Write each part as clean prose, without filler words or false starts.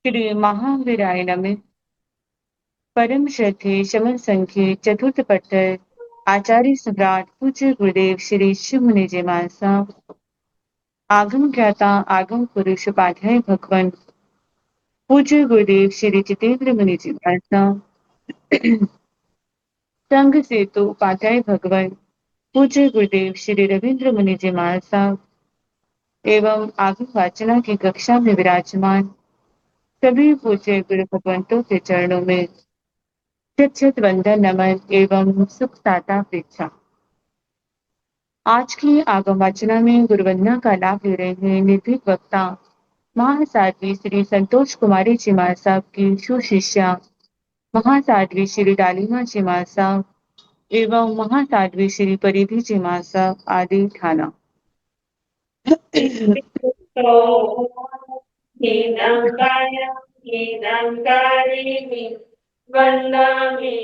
श्री महावीराय नमः। परम श्रद्धेय शमन संख्य चतुर्थ पट्टर आचार्य सम्राट पूज्य गुरुदेव श्री शिव मुनि जी महाराज आगम ज्ञाता आगम पुरुष उपाध्याय भगवान पूज्य गुरुदेव श्री जितेंद्र मुनि जी महाराज संघ सेतु उपाध्याय भगवान पूज्य गुरुदेव श्री रविंद्र मुनि जी महाराज एवं आगम वाचना की कक्षा में विराजमान सभी पूज्य गुरु भगवंतों के चरणों में चित चित वंदन नमन एवं सुख साता परीक्षा। आज की आगम वाचना में गुरुवंदना का लाभ ले रहे हैं निर्भीक वक्ता महासाध्वी श्री संतोष कुमारी जी महाराज साहब की सुशिष्या महासाध्वी श्री डालीमा जी महाराज साहब एवं महासाध्वी श्री परिधि जी महाराज साहब आदि ठाना। वन्दामि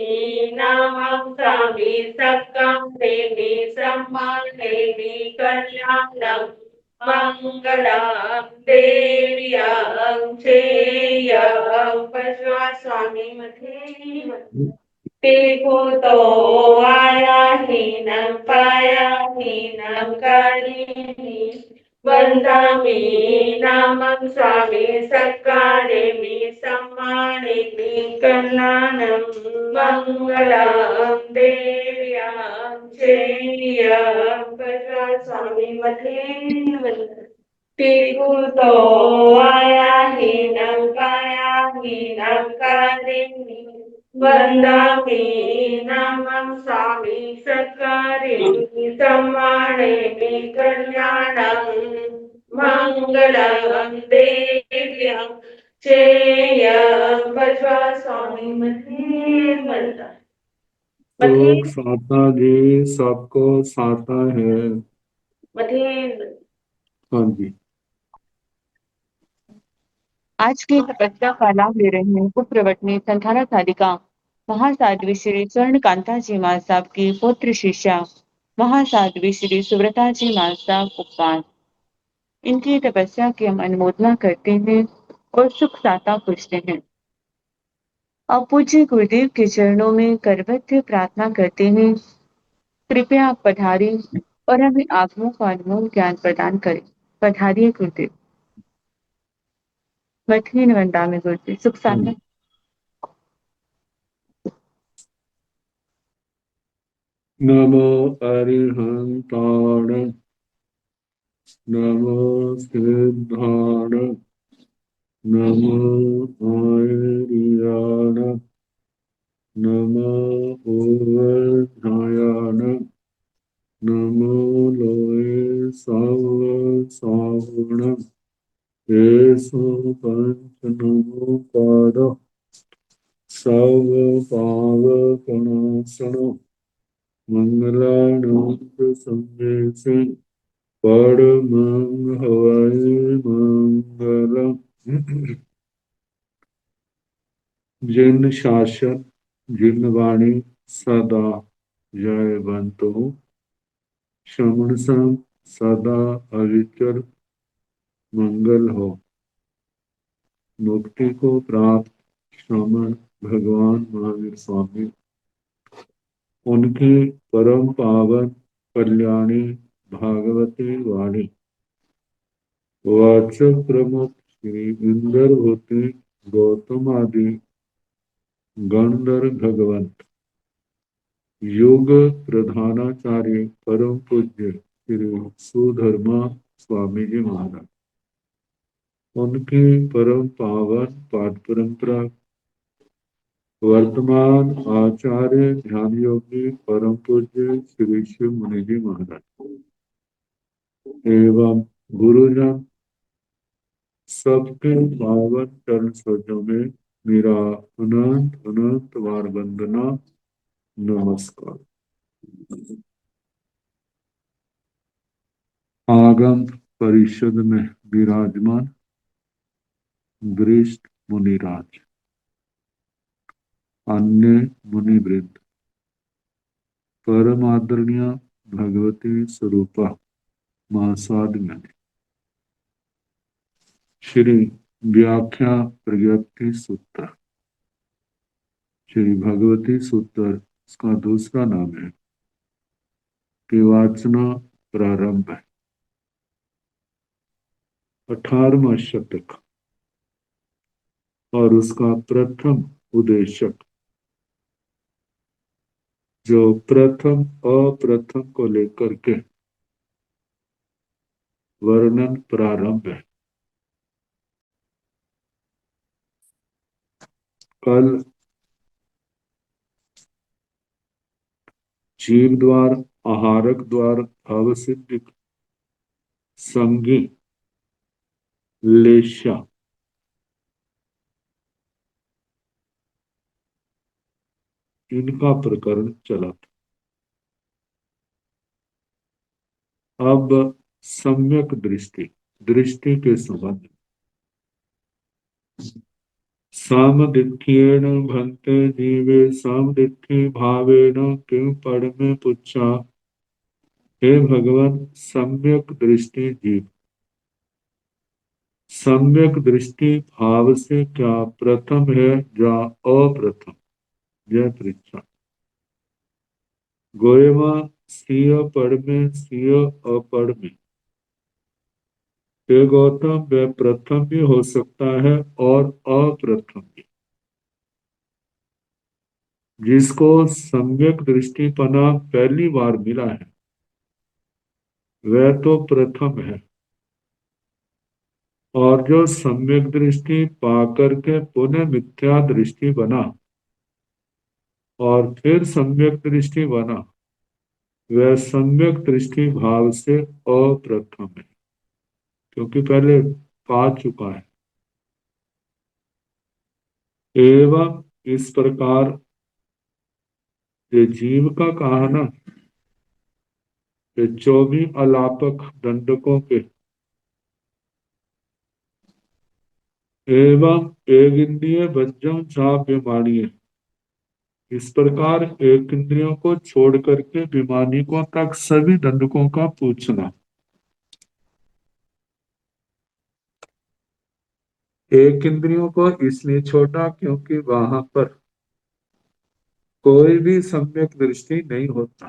नामं स्वामी सक्कं देवी सम्मान देवी कल्याणं मंगलं देव्यां चेयं पश्वा स्वामी मथे भूतो आयाहीनं पायाहीनं कारिणी वन्दामि नामं स्वामी सक्कारेमि सम्मानिमि कल्याणं मङ्गलं देव्यां चेयं पश्वा स्वामी मथे भूतो आयाहीनं पायाहीनं कारिणी वन्दामि नामं स्वामी सक्कारेमि सम्मानेमि कल्याणं मङ्गलं देव्यां चेयं पश्वा स्वामी मथे वन्दा सुख साता जी सबको साता है। मथे। हाँ जी। आज की तपस्या का लाभ ले रहे हैं कुप्रवटनी संथाना साधिका महासाध्वी श्री स्वर्ण कांता जी महाराज साहब की पुत्र शिष्या महासाध्वी श्री सुव्रता जी महाराज साहब उपवास। इनकी तपस्या की हम अनुमोदना करते हैं और सुख साता पूछते हैं। अब पूज्य गुरुदेव के चरणों में करबद्ध प्रार्थना करते हैं, कृपया आप पधारें और हमें आगमों का अनमोल ज्ञान प्रदान करें। पधारिए गुरुदेव। मथीन वंदा में गुरुदेव सुख साता। नमो अरिहंताण नमो सिद्धाण नमो आर्याण नमो ओवधायाण नमो लोये सव सावण येसु पंच नमो पाद सव पावकनाशन मंगलानाथ संदेशे परमं हवै मंगलम्। जिन शासन जिन वाणी सदा जयवंतो श्रवण संग सदा अविचल मंगल हो। मुक्ति को प्राप्त श्रवण भगवान महावीर स्वामी उनकी परम पावन कल्याणी भागवती वाणी वाचक प्रमुख श्री इंद्रभूति गौतम आदि गंधर भगवंत योग प्रधानाचार्य परम पूज्य श्री सुधर्मा स्वामी जी महाराज उनकी परम पावन पाठ परंपरा वर्तमान आचार्य ध्यान योगी परम पूज्य श्री शिव मुनि जी महाराज एवं गुरुजन सबके पावन चरण सरोजों में मेरा अनंत अनंत बार वंदना नमस्कार। आगम परिषद में विराजमान वरिष्ठ मुनिराज अन्य मुनिवृंद परम आदरणीय भगवती स्वरूपा महासाध्वी श्री व्याख्या प्रज्ञप्ति सूत्र। श्री भगवती सूत्र इसका दूसरा नाम है। केवाचना प्रारंभ है। 18वां शतक और उसका प्रथम उद्देशक, जो प्रथम अप्रथम को लेकर के वर्णन प्रारंभ है। कल जीव द्वार, आहारक द्वार, अवसिद्धिक, संगी, लेशा, इनका प्रकरण चला था। अब सम्यक दृष्टि, दृष्टि के संबंध, सामदिठ्येन भन्ते जीवे सामदिठ्ठि भावेन किं पढ़ में पूछा। हे भगवान, सम्यक दृष्टि जीव, सम्यक दृष्टि भाव से क्या प्रथम है या अप्रथम, यह परीक्षा। गोयमा सीय पढ़ में, सीय अपढ़ में। हे गौतम, वह प्रथम भी हो सकता है और अप्रथम भी। जिसको सम्यक दृष्टिपना पहली बार मिला है वह तो प्रथम है, और जो सम्यक दृष्टि पाकर के पुनः मिथ्या दृष्टि बना और फिर सम्यक दृष्टि बना, वह सम्यक दृष्टि भाव से अप्रथम है, क्योंकि पहले पा चुका है। एवं इस प्रकार ये जीव का कहा ना कि 24 अलापक दंडकों के एवं एक इंद्रिय बज्जम चाप बीमारी, इस प्रकार एक इंद्रियों को छोड़ करके बीमानिकों तक सभी दंडकों का पूछना। एक इंद्रियों को इसलिए छोड़ा क्योंकि वहां पर कोई भी सम्यक दृष्टि नहीं होता।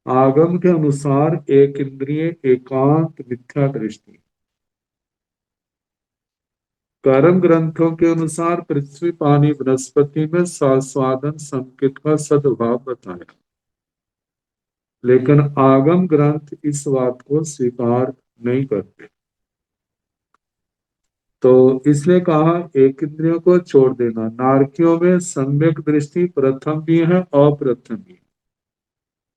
आगम के अनुसार एक इंद्रिय एकांत मिथ्या दृष्टि, कर्म ग्रंथों के अनुसार पृथ्वी पानी वनस्पति में स्वादन संकेत का सद्भाव बताया, लेकिन आगम ग्रंथ इस बात को स्वीकार नहीं करते। तो इसलिए कहा एक इंद्रियों को छोड़ देना। नारकियों में सम्यक दृष्टि प्रथम भी है, अप्रथम भी।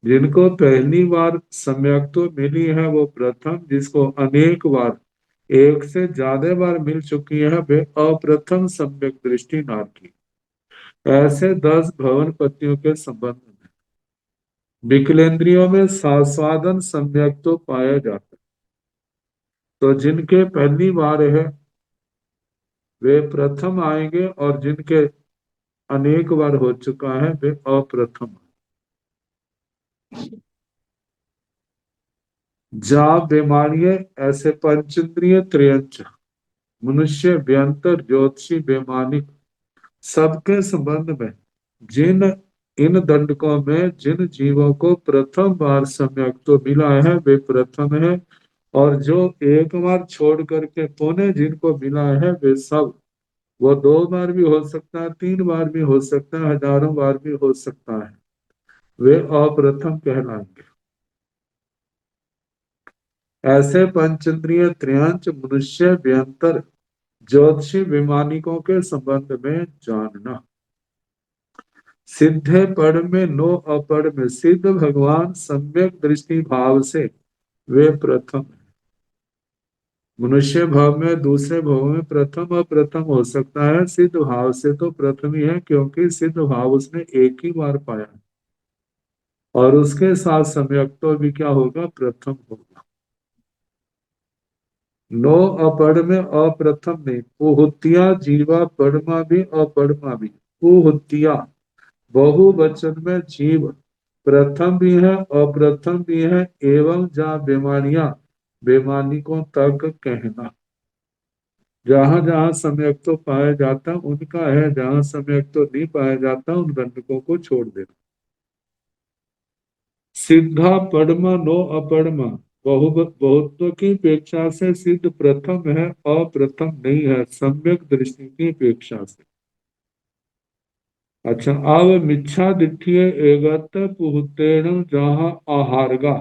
जिनको पहली बार सम्यक तो मिली है वो प्रथम, जिसको अनेक बार, एक से ज्यादा बार मिल चुकी है, वे अप्रथम सम्यक दृष्टि नारकी। ऐसे 10 भवन पतियों के संबंध में विकलेंद्रियों में सास्वादन सम्यक तो पाया जाता है। तो जिनके पहली बार है वे प्रथम आएंगे, और जिनके अनेक बार हो चुका है वे अप्रथम। जा बीमारियां ऐसे पंचेंद्रिय त्रयंच, मनुष्य, व्यंतर, ज्योतिषी, वैमानिक, सबके संबंध में जिन इन दंडकों में जिन जीवों को प्रथम बार सम्यक तो मिला है वे प्रथम है, और जो एक बार छोड़ करके पुनः जिनको मिला है वे सब, वो 2 बार भी हो सकता है, 3 बार भी हो सकता है, हजारों बार भी हो सकता है, वे अप्रथम कहलाएंगे। ऐसे पंचेंद्रिय त्रयंच, मनुष्य, व्यंतर, ज्योतिषी, वैमानिकों के संबंध में जानना। सिद्धे पढ़ में, नो अपढ़ में। सिद्ध भगवान सम्यक दृष्टि भाव से वे प्रथम है। मनुष्य भाव में, दूसरे भाव में प्रथम अप्रथम हो सकता है, सिद्ध भाव से तो प्रथम ही है, क्योंकि सिद्ध भाव उसने एक ही बार पाया, और उसके साथ सम्यक तो भी क्या होगा, प्रथम होगा। नो अपढ़ में अप्रथम नहीं। कुहुतिया जीवा पढ़मा भी अपढ़मा भी। कुहुतिया बहुवचन में जीव प्रथम भी है अप्रथम भी है, एवं जा बीमारियां बेमानिकों तक कहना। जहां जहां सम्यक तो पाया जाता उनका है, जहां सम्यक तो नहीं पाया जाता उन दंडकों को छोड़ देना। सिद्धा पद्म नो अपढ़म, बहुत्व की अपेक्षा से सिद्ध प्रथम है, अप्रथम नहीं है सम्यक दृष्टि की अपेक्षा से। अच्छा, अब मिच्छा दिठिय एगत पुहुतेण जहां आहारगा,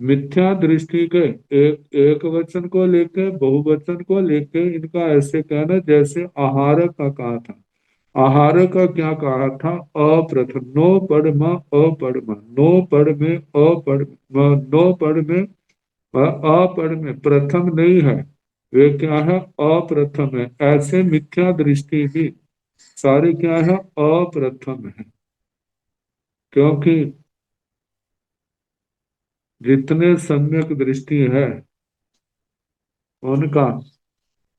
मिथ्या दृष्टि के एक वचन को लेके बहुवचन को लेके इनका ऐसे कहना जैसे आहार का कहा था। आहार का क्या कहा था? अप्रथम, नो पढ़ में अपढ़, नो पढ़ में अपढ़, नो पढ़ में अपढ़ में प्रथम नहीं है, वे क्या है? अप्रथम है। ऐसे मिथ्या दृष्टि भी सारी क्या है? अप्रथम है। क्योंकि जितने सम्यक दृष्टि है उनका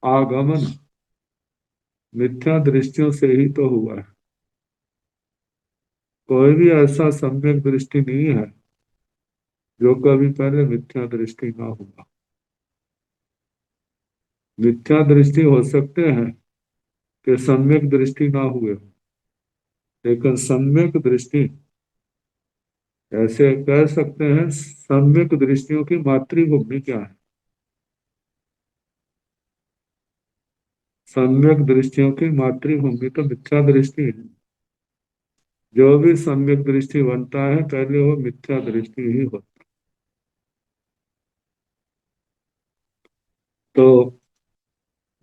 आगमन मिथ्या दृष्टियों से ही तो हुआ है। कोई भी ऐसा सम्यक दृष्टि नहीं है जो कभी पहले मिथ्या दृष्टि ना हुआ। मिथ्या दृष्टि हो सकते हैं कि सम्यक दृष्टि ना हुए हो, लेकिन सम्यक दृष्टि ऐसे कह सकते हैं। सम्यक दृष्टियों की मातृभूमि क्या है? सम्यक दृष्टियों की मातृभूमि तो मिथ्या दृष्टि है। जो भी सम्यक दृष्टि बनता है पहले वो मिथ्या दृष्टि ही होता। तो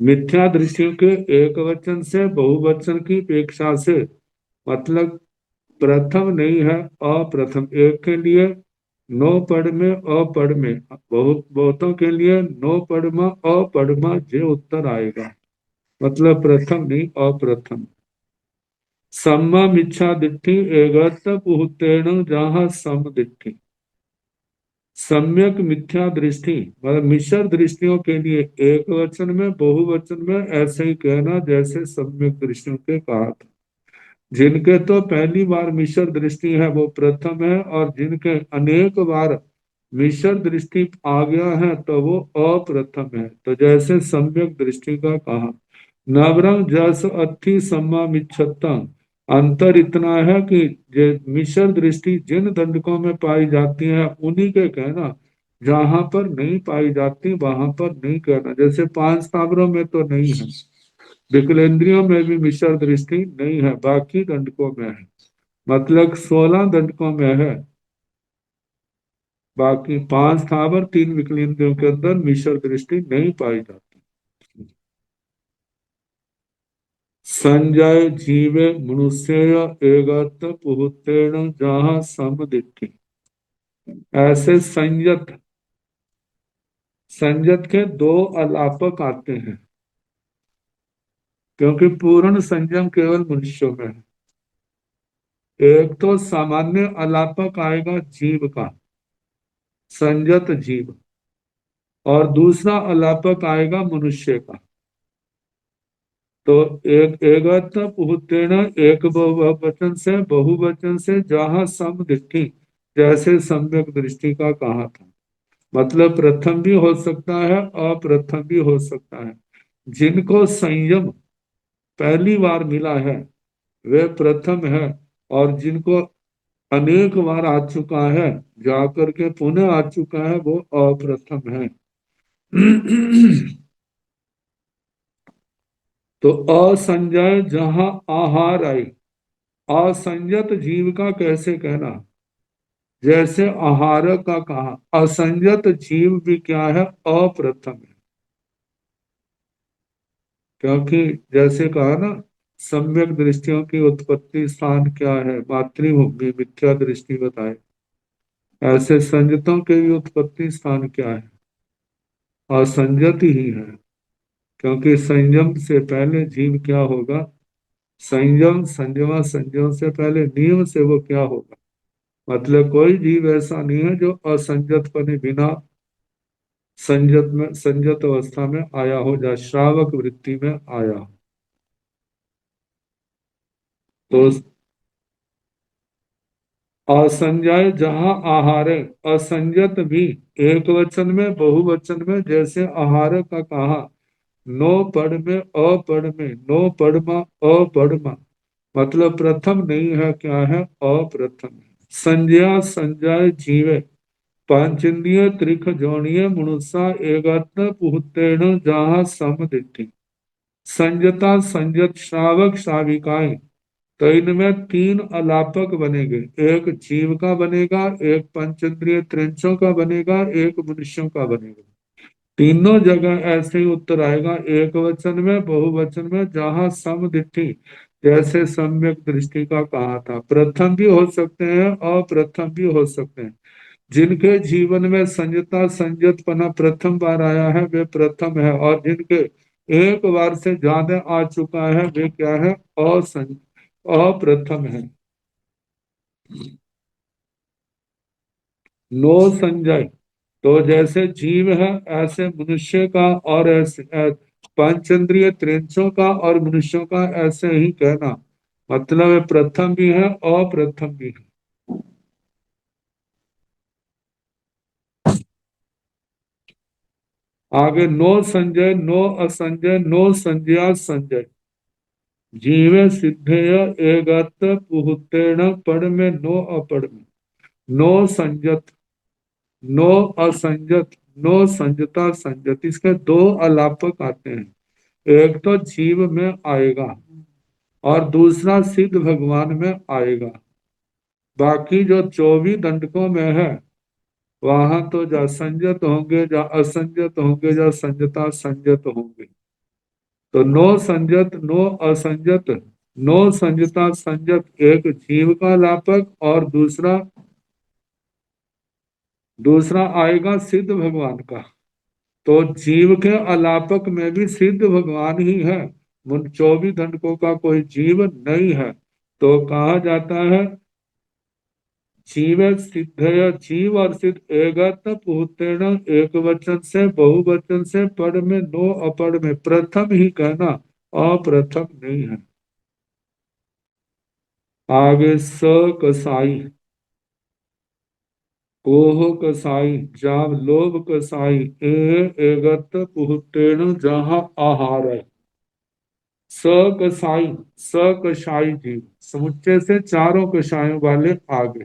मिथ्या दृष्टियों के एक वचन से बहुवचन की अपेक्षा से मतलब प्रथम नहीं है, अप्रथम। एक के लिए नो पढ़ में अपढ़ में, बहुतों के लिए नो पढ़ में अपढ़ में जे उत्तर आएगा। मतलब प्रथम नहीं, अप्रथम। सम्मा मिच्छा दिट्ठी एगत पुहुतेण जहां सम दिट्ठी, सम्यक मिथ्या दृष्टि मतलब मिश्र दृष्टियों के लिए एक वचन में बहुवचन में ऐसे ही कहना जैसे सम्यक दृष्टियों के कहा था। जिनके तो पहली बार मिश्र दृष्टि है वो प्रथम है, और जिनके अनेक बार मिश्र दृष्टि आ गया है तो वो अप्रथम है। तो जैसे सम्यक दृष्टि का कहा, नवरंग जस अथि सम्मा मिच्छता, अंतर इतना है कि जे मिश्र दृष्टि जिन दंडकों में पाई जाती है उन्हीं के कहना, जहां पर नहीं पाई जाती वहां पर नहीं कहना। जैसे पांच स्थावरों में तो नहीं है, विकलेंद्रियों में भी मिश्र दृष्टि नहीं है, बाकी दंडकों में है। मतलब 16 दंडकों में है, बाकी पांच स्थावर तीन विकलेंद्रियों के अंदर मिश्र दृष्टि नहीं पाई जाती। संजय जीवे मनुष्य एगत पुहुतेण जहां समदिट्ठि, ऐसे संयत संयत के दो अलापक आते हैं, क्योंकि पूर्ण संयम केवल मनुष्यों में है। एक तो सामान्य अलापक आएगा जीव का, संयत जीव, और दूसरा अलापक आएगा मनुष्य का। तो एक एकगत पुहुतेण, एक बहुवचन से बहुवचन से जहां सम दृष्टि, जैसे सम्यक दृष्टि का कहा था। मतलब प्रथम भी हो सकता है अप्रथम भी हो सकता है। जिनको संयम पहली बार मिला है वे प्रथम है, और जिनको अनेक बार आ चुका है, जाकर के पुनः आ चुका है, वो अप्रथम है। तो असंजय जहां आहार आई, असंयत जीव का कैसे कहना? जैसे आहार का कहा, असंयत जीव भी क्या है? अप्रथम है। क्योंकि जैसे कहा ना, सम्यक दृष्टियों की उत्पत्ति स्थान क्या है? मातृभूमि। मिथ्या दृष्टि बताए, ऐसे संयतों के भी उत्पत्ति स्थान क्या है? असंयत ही है। क्योंकि संयम से पहले जीव क्या होगा? संयम, संयमा, संयम से पहले नियम से वो क्या होगा? मतलब कोई जीव ऐसा नहीं है जो असंजत पने बिना संजत अवस्था में आया हो, या श्रावक वृत्ति में आया हो। तो असंजय जहाँ आहारे, असंजत भी एक वचन में बहुवचन में, जैसे आहार का कहा नो पढ़ में अपढ़ में, नो पढ़मा अपढ़मा, मतलब प्रथम नहीं है, क्या है, अप्रथम है। संज्ञा संजय जीवे पांचन्द्रिय त्रिख जोड़िए मनुष्य एकात्म पुहतेण जहाँ समदिति। संजता संजत श्रावक श्राविकाएं, तो इनमें तीन अलापक बनेंगे, एक जीव का बनेगा, एक पंचेंद्रिय त्रिंचों का बनेगा, एक मनुष्यों का बनेगा। तीनों जगह ऐसे ही उत्तर आएगा, एक वचन में बहुवचन में, जहां समदिठि जैसे सम्यक दृष्टि का कहा था। प्रथम भी हो सकते हैं और प्रथम भी हो सकते हैं। जिनके जीवन में संयता संयतपना प्रथम बार आया है वे प्रथम है, और जिनके एक बार से ज्यादा आ चुका है वे क्या है, अप्रथम है। नो संजय, तो जैसे जीव है ऐसे मनुष्य का, और ऐसे पंचेंद्रिय त्रिंचों का और मनुष्यों का ऐसे ही कहना, मतलब प्रथम भी है अप्रथम भी है। आगे नो संजय नो असंजय नो संज्ञा संजय जीव सिद्धेय एगत पुहुतेण पढ़ में नो अपढ़ में, नो संजत नो असंजत नो संजता संजत, इसके दो अलापक आते हैं। एक तो जीव में आएगा और दूसरा सिद्ध भगवान में आएगा। बाकी जो 24 दंडकों में है वहां तो जा संजत होंगे, जा असंजत होंगे, जा संजता संजत होंगे। तो नो संजत नो असंजत नो संजता संजत एक जीव का लापक, और दूसरा दूसरा आएगा सिद्ध भगवान का। तो जीव के अलापक में भी सिद्ध भगवान ही है, उन 24 दंडकों का कोई जीव नहीं है। तो कहा जाता है जीव सिद्धय, जीव और सिद्ध एगत पुतेण, एक वचन से बहुवचन से, पढ़ में नो अपढ़ में, प्रथम ही कहना अप्रथम नहीं है। आगे स कसाई, कोह कसाई, जाव लोभ कसाई, एगत पुतेण जहाँ आहार है। स कसाई, स कसाई जीव समुच्चय से चारों कसायों वाले आगे।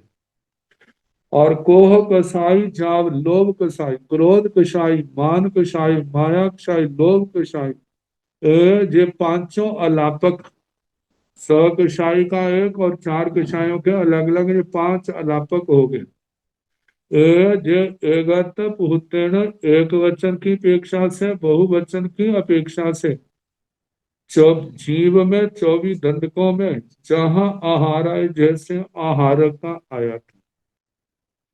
और कोह कसाई, जाव लोभ कसाई, क्रोध कसाई, मान कसाई, माया कसाई, लोभ कसाई, ये पांचों अलापक, स कसाई का एक और चार कसायों के अलग अलग ये पांच अलापक हो गए। जे एगत पुतेण, एक वचन की अपेक्षा से बहुवचन की अपेक्षा से, जीव में 24 दंडकों में जहां आहार है, जैसे आहार का आया था।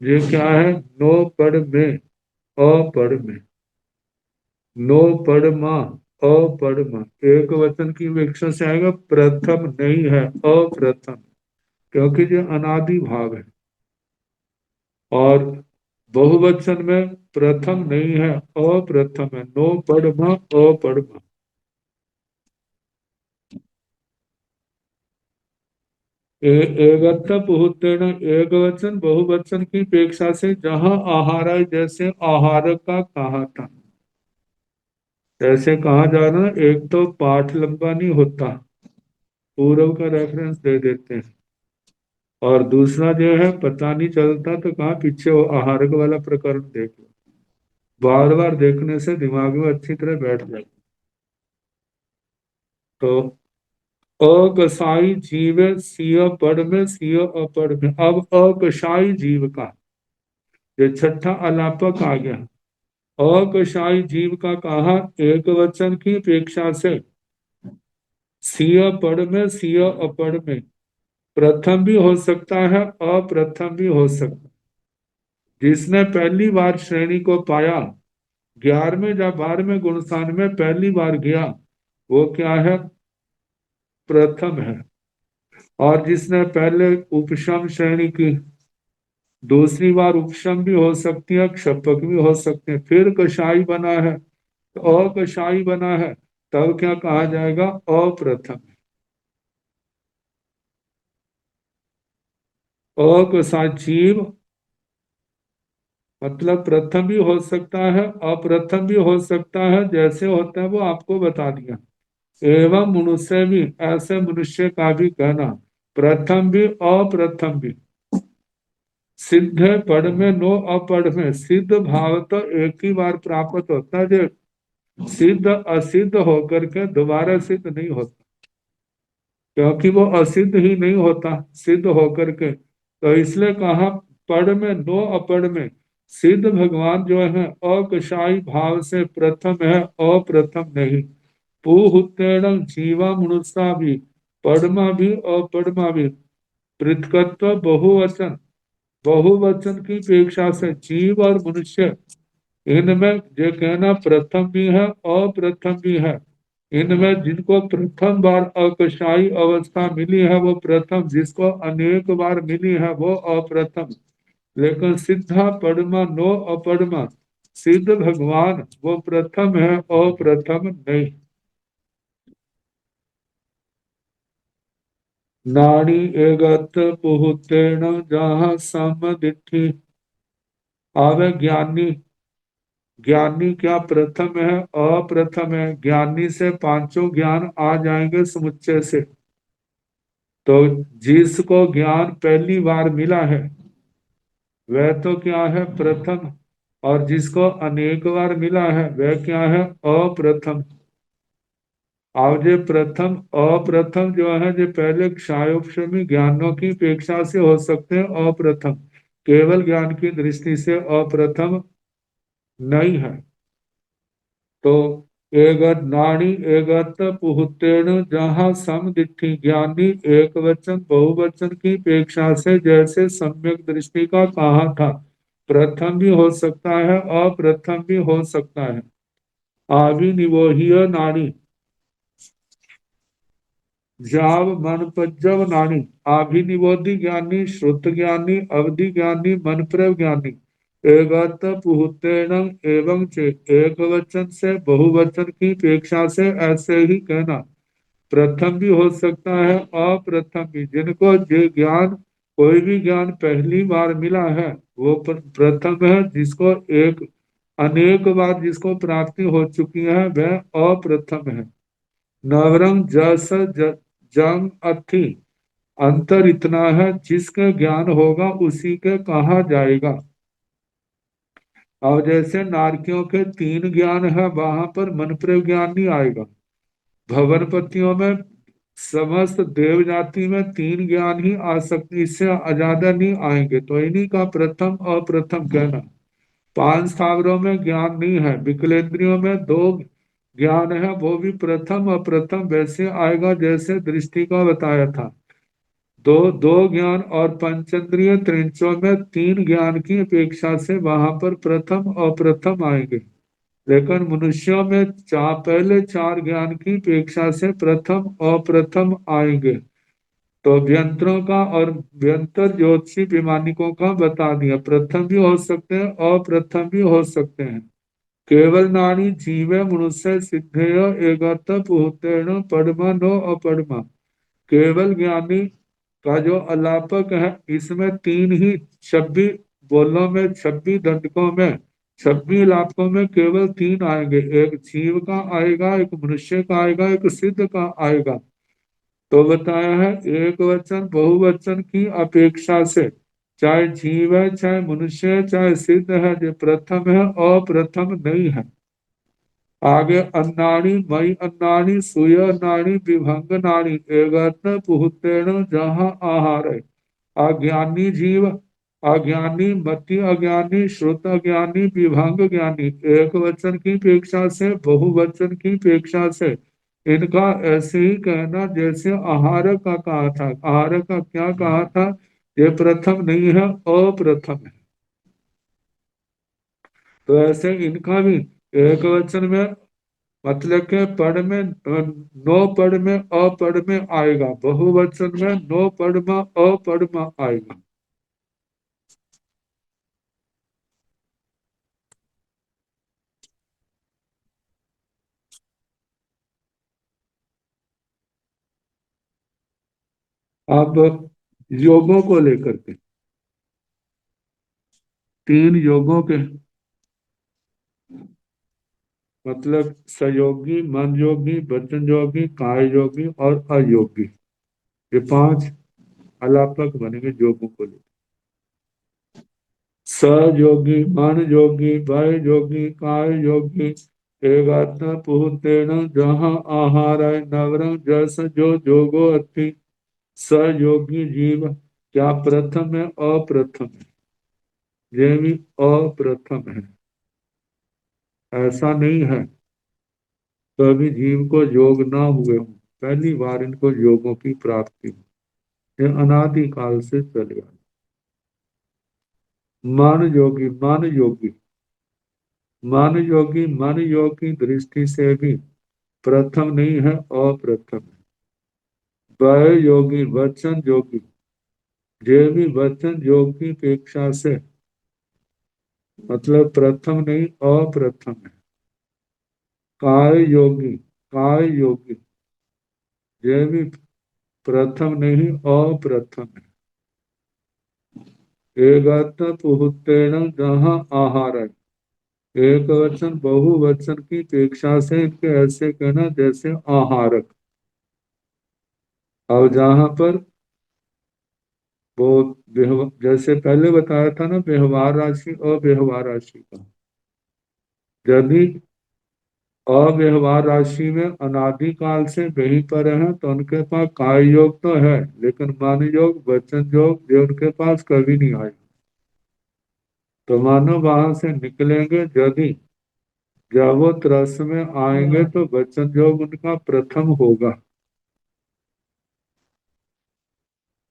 ये क्या है, नो पढ़ में अपढ़ में, नो पढ़मा अपढ़मा, एक वचन की अपेक्षा से आएगा, प्रथम नहीं है अप्रथम, क्योंकि ये अनादि भाव है। और बहुवचन में प्रथम नहीं है अप्रथम है, नो पढ़मा अपढ़मा। एगत्व पुहुतेण, एक वचन बहुवचन की अपेक्षा से जहां आहार है, जैसे आहार का कहा था। ऐसे कहा जा रहा, एक तो पाठ लंबा नहीं होता, पूर्व का रेफरेंस दे देते हैं, और दूसरा जो है पता नहीं चलता तो कहा पीछे वो आहारक वाला प्रकरण देख लो। बार बार देखने से दिमाग में अच्छी तरह बैठ जाए। तो अकसाई जीव सिय पढ़ में, सिय अपढ़ में। अब अकसाई जीव का ये छठा अलापक आ गया। अकसाई जीव का कहा एक वचन की अपेक्षा से, सिय पढ़ में सिय अपढ़ में, प्रथम भी हो सकता है अप्रथम भी हो सकता है। जिसने पहली बार श्रेणी को पाया, 11वें या 12वें गुणस्थान में पहली बार गया, वो क्या है, प्रथम है। और जिसने पहले उपशम श्रेणी की, दूसरी बार उपशम भी हो सकती है, क्षपक भी हो सकते हैं, फिर कषाई बना है तो अकषाई बना है, तब क्या कहा जाएगा, अप्रथम। अकशाचीव मतलब प्रथम भी हो सकता है, अप्रथम भी हो सकता है, जैसे होता है वो आपको बता दिया। एवं मनुष्य भी, ऐसे मनुष्य का भी कहना, प्रथम भी अप्रथम भी। सिद्ध पढ़ में नो अपढ़ में, सिद्ध भाव तो एक ही बार प्राप्त होता है, जो सिद्ध असिद्ध होकर के दोबारा सिद्ध नहीं होता, क्योंकि वो असिद्ध ही नहीं होता सिद्ध होकर के। तो इसलिए कहा पढ़ में नो अपढ़ में, सिद्ध भगवान जो है अकशाई भाव से प्रथम है, अप्रथम नहीं। पूहुत्तेण जीवा मनुष्या भी, पढ़मा भी अपढ़मा भी, पृथकत्व बहुवचन, बहुवचन की अपेक्षा से जीव और मनुष्य, इनमें जो कहना प्रथम भी है अप्रथम भी है। इनमें जिनको प्रथम बार अकशाई अवस्था मिली है वो प्रथम, जिसको अनेक बार मिली है वो अप्रथम। लेकिन सिद्धा परमा नो अपरमा, सिद्ध भगवान वो प्रथम है, अप्रथम नहीं। नाड़ी एगत पुहुतेण जहाँ समदिठि, आवे ज्ञानी, ज्ञानी क्या प्रथम है अप्रथम है? ज्ञानी से पांचों ज्ञान आ जाएंगे समुच्चय से। तो जिसको ज्ञान पहली बार मिला है वह तो क्या है प्रथम, और जिसको अनेक बार मिला है वह क्या है अप्रथम। अब जो प्रथम अप्रथम जो है जो पहले क्षायोपशमी ज्ञानों की अपेक्षा से हो सकते हैं अप्रथम, केवल ज्ञान की दृष्टि से अप्रथम नहीं है। तो एगत नाणी एगत पुहुतेण जहाँ समदिठि, ज्ञानी एक वचन बहुवचन की अपेक्षा से जैसे सम्यक दृष्टि का कहा था, प्रथम भी हो सकता है अप्रथम भी हो सकता है। आविनिवोहिय नाणी, जाव मन पज्जव नाणी, आभिनिवोधि ज्ञानी, श्रुत ज्ञानी, अवधि ज्ञानी, मन प्रव ज्ञानी, एगत पुहुतेण एवं चे, एक वचन से बहुवचन की अपेक्षा से ऐसे ही कहना, प्रथम भी हो सकता है अप्रथम भी। जिनको जो ज्ञान, कोई भी ज्ञान पहली बार मिला है वो प्रथम है, जिसको एक अनेक बार जिसको प्राप्ति हो चुकी है वह अप्रथम है। नवरंग जस जंग अथि, अंतर इतना है जिसका ज्ञान होगा उसी के कहा जाएगा। और जैसे नारकियों के तीन ज्ञान है वहां पर मन प्रव ज्ञान नहीं आएगा। भवनपतियों में समस्त देव जाति में तीन ज्ञान ही आ सकते, इससे ज्यादा नहीं आएंगे। तो इन्हीं का प्रथम अप्रथम कहना। पांच स्थावरों में ज्ञान नहीं है, विकलेंद्रियों में दो ज्ञान है, वो भी प्रथम अप्रथम वैसे आएगा जैसे दृष्टि का बताया था। दो दो ज्ञान और पंचेंद्रिय त्रिंचों में तीन ज्ञान की अपेक्षा से वहां पर प्रथम अप्रथम आएंगे। लेकिन मनुष्यों में चार, पहले चार ज्ञान की अपेक्षा से प्रथम अप्रथम आएंगे। तो व्यंतरों का और व्यंतर ज्योतिषी वैमानिकों का बता दिया, प्रथम भी हो सकते हैं अप्रथम भी हो सकते हैं। केवल नानी जीवे मनुष्य सिद्धेय एगत पुहुतेण परमा नो अपरमा, केवल ज्ञानी का जो अलापक है इसमें तीन ही 26 बोलों में, 26 दंडकों में, 26 लाभों में केवल तीन आएंगे। एक जीव का आएगा, एक मनुष्य का आएगा, एक सिद्ध का आएगा। तो बताया है एक वचन बहुवचन की अपेक्षा से, चाहे जीव है, चाहे मनुष्य है, चाहे सिद्ध है, जो प्रथम है अप्रथम नहीं है। आगे अन्नाणी मई अन्नाणी सुय नाणी विभंग नाणी एगत्न पुहुतेण जहाँ आहार है। अज्ञानी जीव, अज्ञानी मति अज्ञानी, श्रुत अज्ञानी, विभंग ज्ञानी, एक वचन की अपेक्षा से बहुवचन की अपेक्षा से इनका ऐसे ही कहना जैसे आहार का कहा था। आहार का क्या कहा था? ये प्रथम नहीं है अप्रथम है। तो ऐसे इनका भी एक वचन में मतलब के पढ़ में नो पढ़ में अपढ़ में आएगा, बहुवचन में नो पढ़ में अपढ़ में आएगा। अब योगों को लेकर के तीन योगों के मतलब सहयोगी, मन योगी, वचन योगी, काय योगी और अयोगी, ये पांच अलापक बनेंगे योगों को लेकर। सहयोगी, मन योगी, वय योगी, काय योगी, एगात्म पुहुतेन जहाँ आहार नवरंग जस जो जोगो अति। सहयोगी जीव क्या प्रथम है? अप्रथम है, ये भी अप्रथम है। ऐसा नहीं है कभी जीव को योग ना हुए हों, पहली बार इनको योगों की प्राप्ति हुई। ये अनादि काल से चले आए। मन योगी, मन योगी, मन योगी, मन योग की दृष्टि से भी प्रथम नहीं है, अप्रथम है। वय योगी, वचन योगी, ये भी वचन योग की अपेक्षा से मतलब प्रथम नहीं, अप्रथम है। काय योगी, काय योगी, ये भी प्रथम नहीं, अप्रथम है। एगत पुहुत्तेन जहाँ आहार है, एक वचन बहुवचन की अपेक्षा से इनके ऐसे कहना जैसे आहारक। और जहां पर वो जैसे पहले बताया था ना, व्यवहार राशि और व्यवहार राशि का, यदि अव्यवहार राशि में अनादिकाल से वहीं पर है तो उनके पास काय योग तो है, लेकिन मन योग, वचन योग ये उनके पास कभी नहीं आए। तो मानो वहां से निकलेंगे यदि, जब वो त्रस में आएंगे तो वचन योग उनका प्रथम होगा।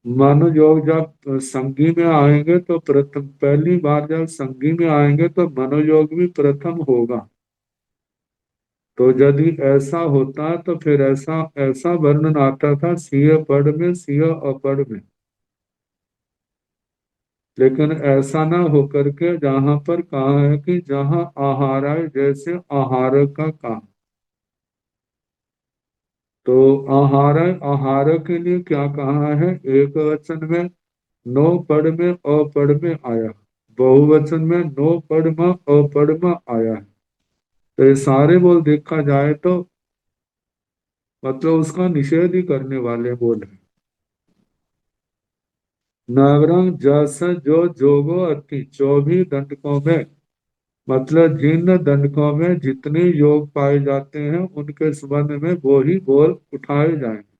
मन योग जब संगी में आएंगे तो प्रथम, पहली बार जब संगी में आएंगे तो मनोयोग भी प्रथम होगा। तो यदि ऐसा होता तो फिर ऐसा ऐसा वर्णन आता था सीय पद में, सीय अपद में। लेकिन ऐसा ना होकर के जहां पर कहा है कि जहां आहार है, जैसे आहार का कहा, तो आहार, आहार के लिए क्या कहा है? एक वचन में नो पद में अपद में आया, बहुवचन में नो पद में अपद में आया है। तो ये सारे बोल देखा जाए तो मतलब उसका निषेध ही करने वाले बोल है। नवरंग जस जो जोगो अति, 24 दंडकों में मतलब जिन दंडकों में जितने योग पाए जाते हैं उनके संबंध में वो ही बोल उठाए जाएंगे।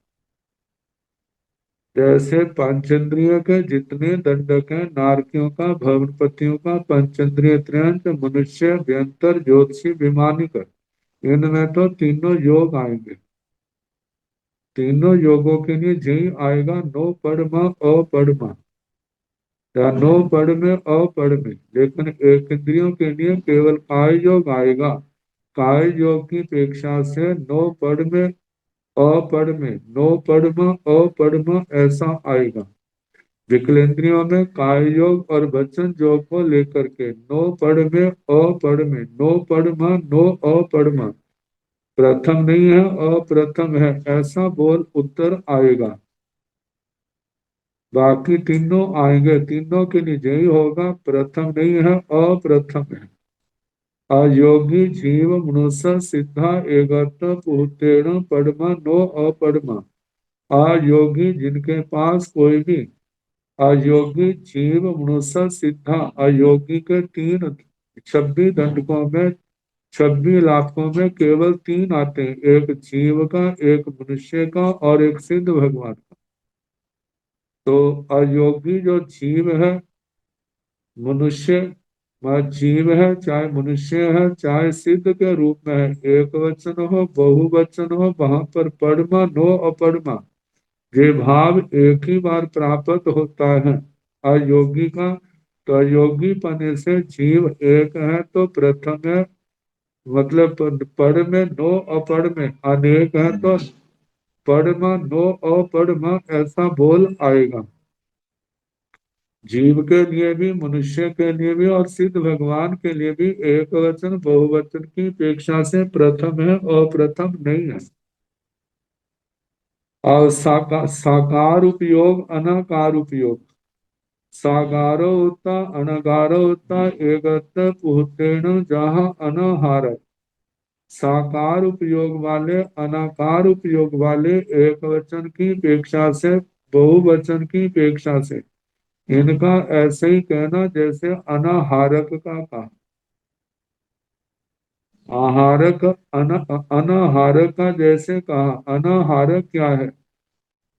जैसे पंचेंद्रिय के जितने दंडक हैं, नारकियों का, भवनपतियों का, पंचेंद्रिय त्रयंच, मनुष्य, व्यंतर, ज्योतिषी, विमानिक, इनमें तो तीनों योग आएंगे। तीनों योगों के लिए जय आएगा नो पढ़मा अपढ़मा, या नो पढ़ में अपढ़ में। लेकिन एक इंद्रियों के लिए केवल काय योग आएगा। काय योग की अपेक्षा से नो पढ़ में अपढ़ में, नो पढ़ में अपढ़ में ऐसा आएगा। विकलेंद्रियों में काय योग और वचन योग को लेकर के नो पढ़ में अपढ़ में, नो पढ़ में नो अपढ़ में, प्रथम नहीं है अप्रथम है, ऐसा बोल उत्तर आएगा। बाकी तीनों आएंगे, तीनों के लिए यही होगा प्रथम नहीं है, अप्रथम है। अयोगी जीव मनुष्य सिद्धा एकत्र पुतेण परमा नो अपरमा। अयोगी जिनके पास कोई भी, अयोगी जीव मनुष्य सिद्धा, अयोगी के तीन, 26 दंडकों में, 26 लाखों में केवल तीन आते हैं, एक जीव का, एक मनुष्य का और एक सिद्ध भगवान का। तो अयोगी जो जीव है, मनुष्य जीव है, चाहे मनुष्य है चाहे सिद्ध के रूप में है, एक वचन हो बहुवचन हो, वहां पर परमा नो अपरमा, ये भाव एक ही बार प्राप्त होता है अयोगी का। तो अयोगी पने से जीव एक है तो प्रथम है, मतलब पढ़ में नो अपढ़ में अनेक है तो पढ़मा नो अपढ़मा ऐसा बोल आएगा। जीव के लिए भी, मनुष्य के लिए भी और सिद्ध भगवान के लिए भी एक वचन बहुवचन की अपेक्षा से प्रथम है और प्रथम नहीं है। और साकार उपयोग, अनाकार उपयोग, सागारो उता अनगारो उता एकत्र पुहतेन जहाँ अनहार। साकार उपयोग वाले अनाकार उपयोग वाले एक वचन की अपेक्षा से बहुवचन की अपेक्षा से इनका ऐसे ही कहना जैसे अनाहारक का कहा। आहारक अनाहारक का जैसे कहा। अनाहारक क्या है?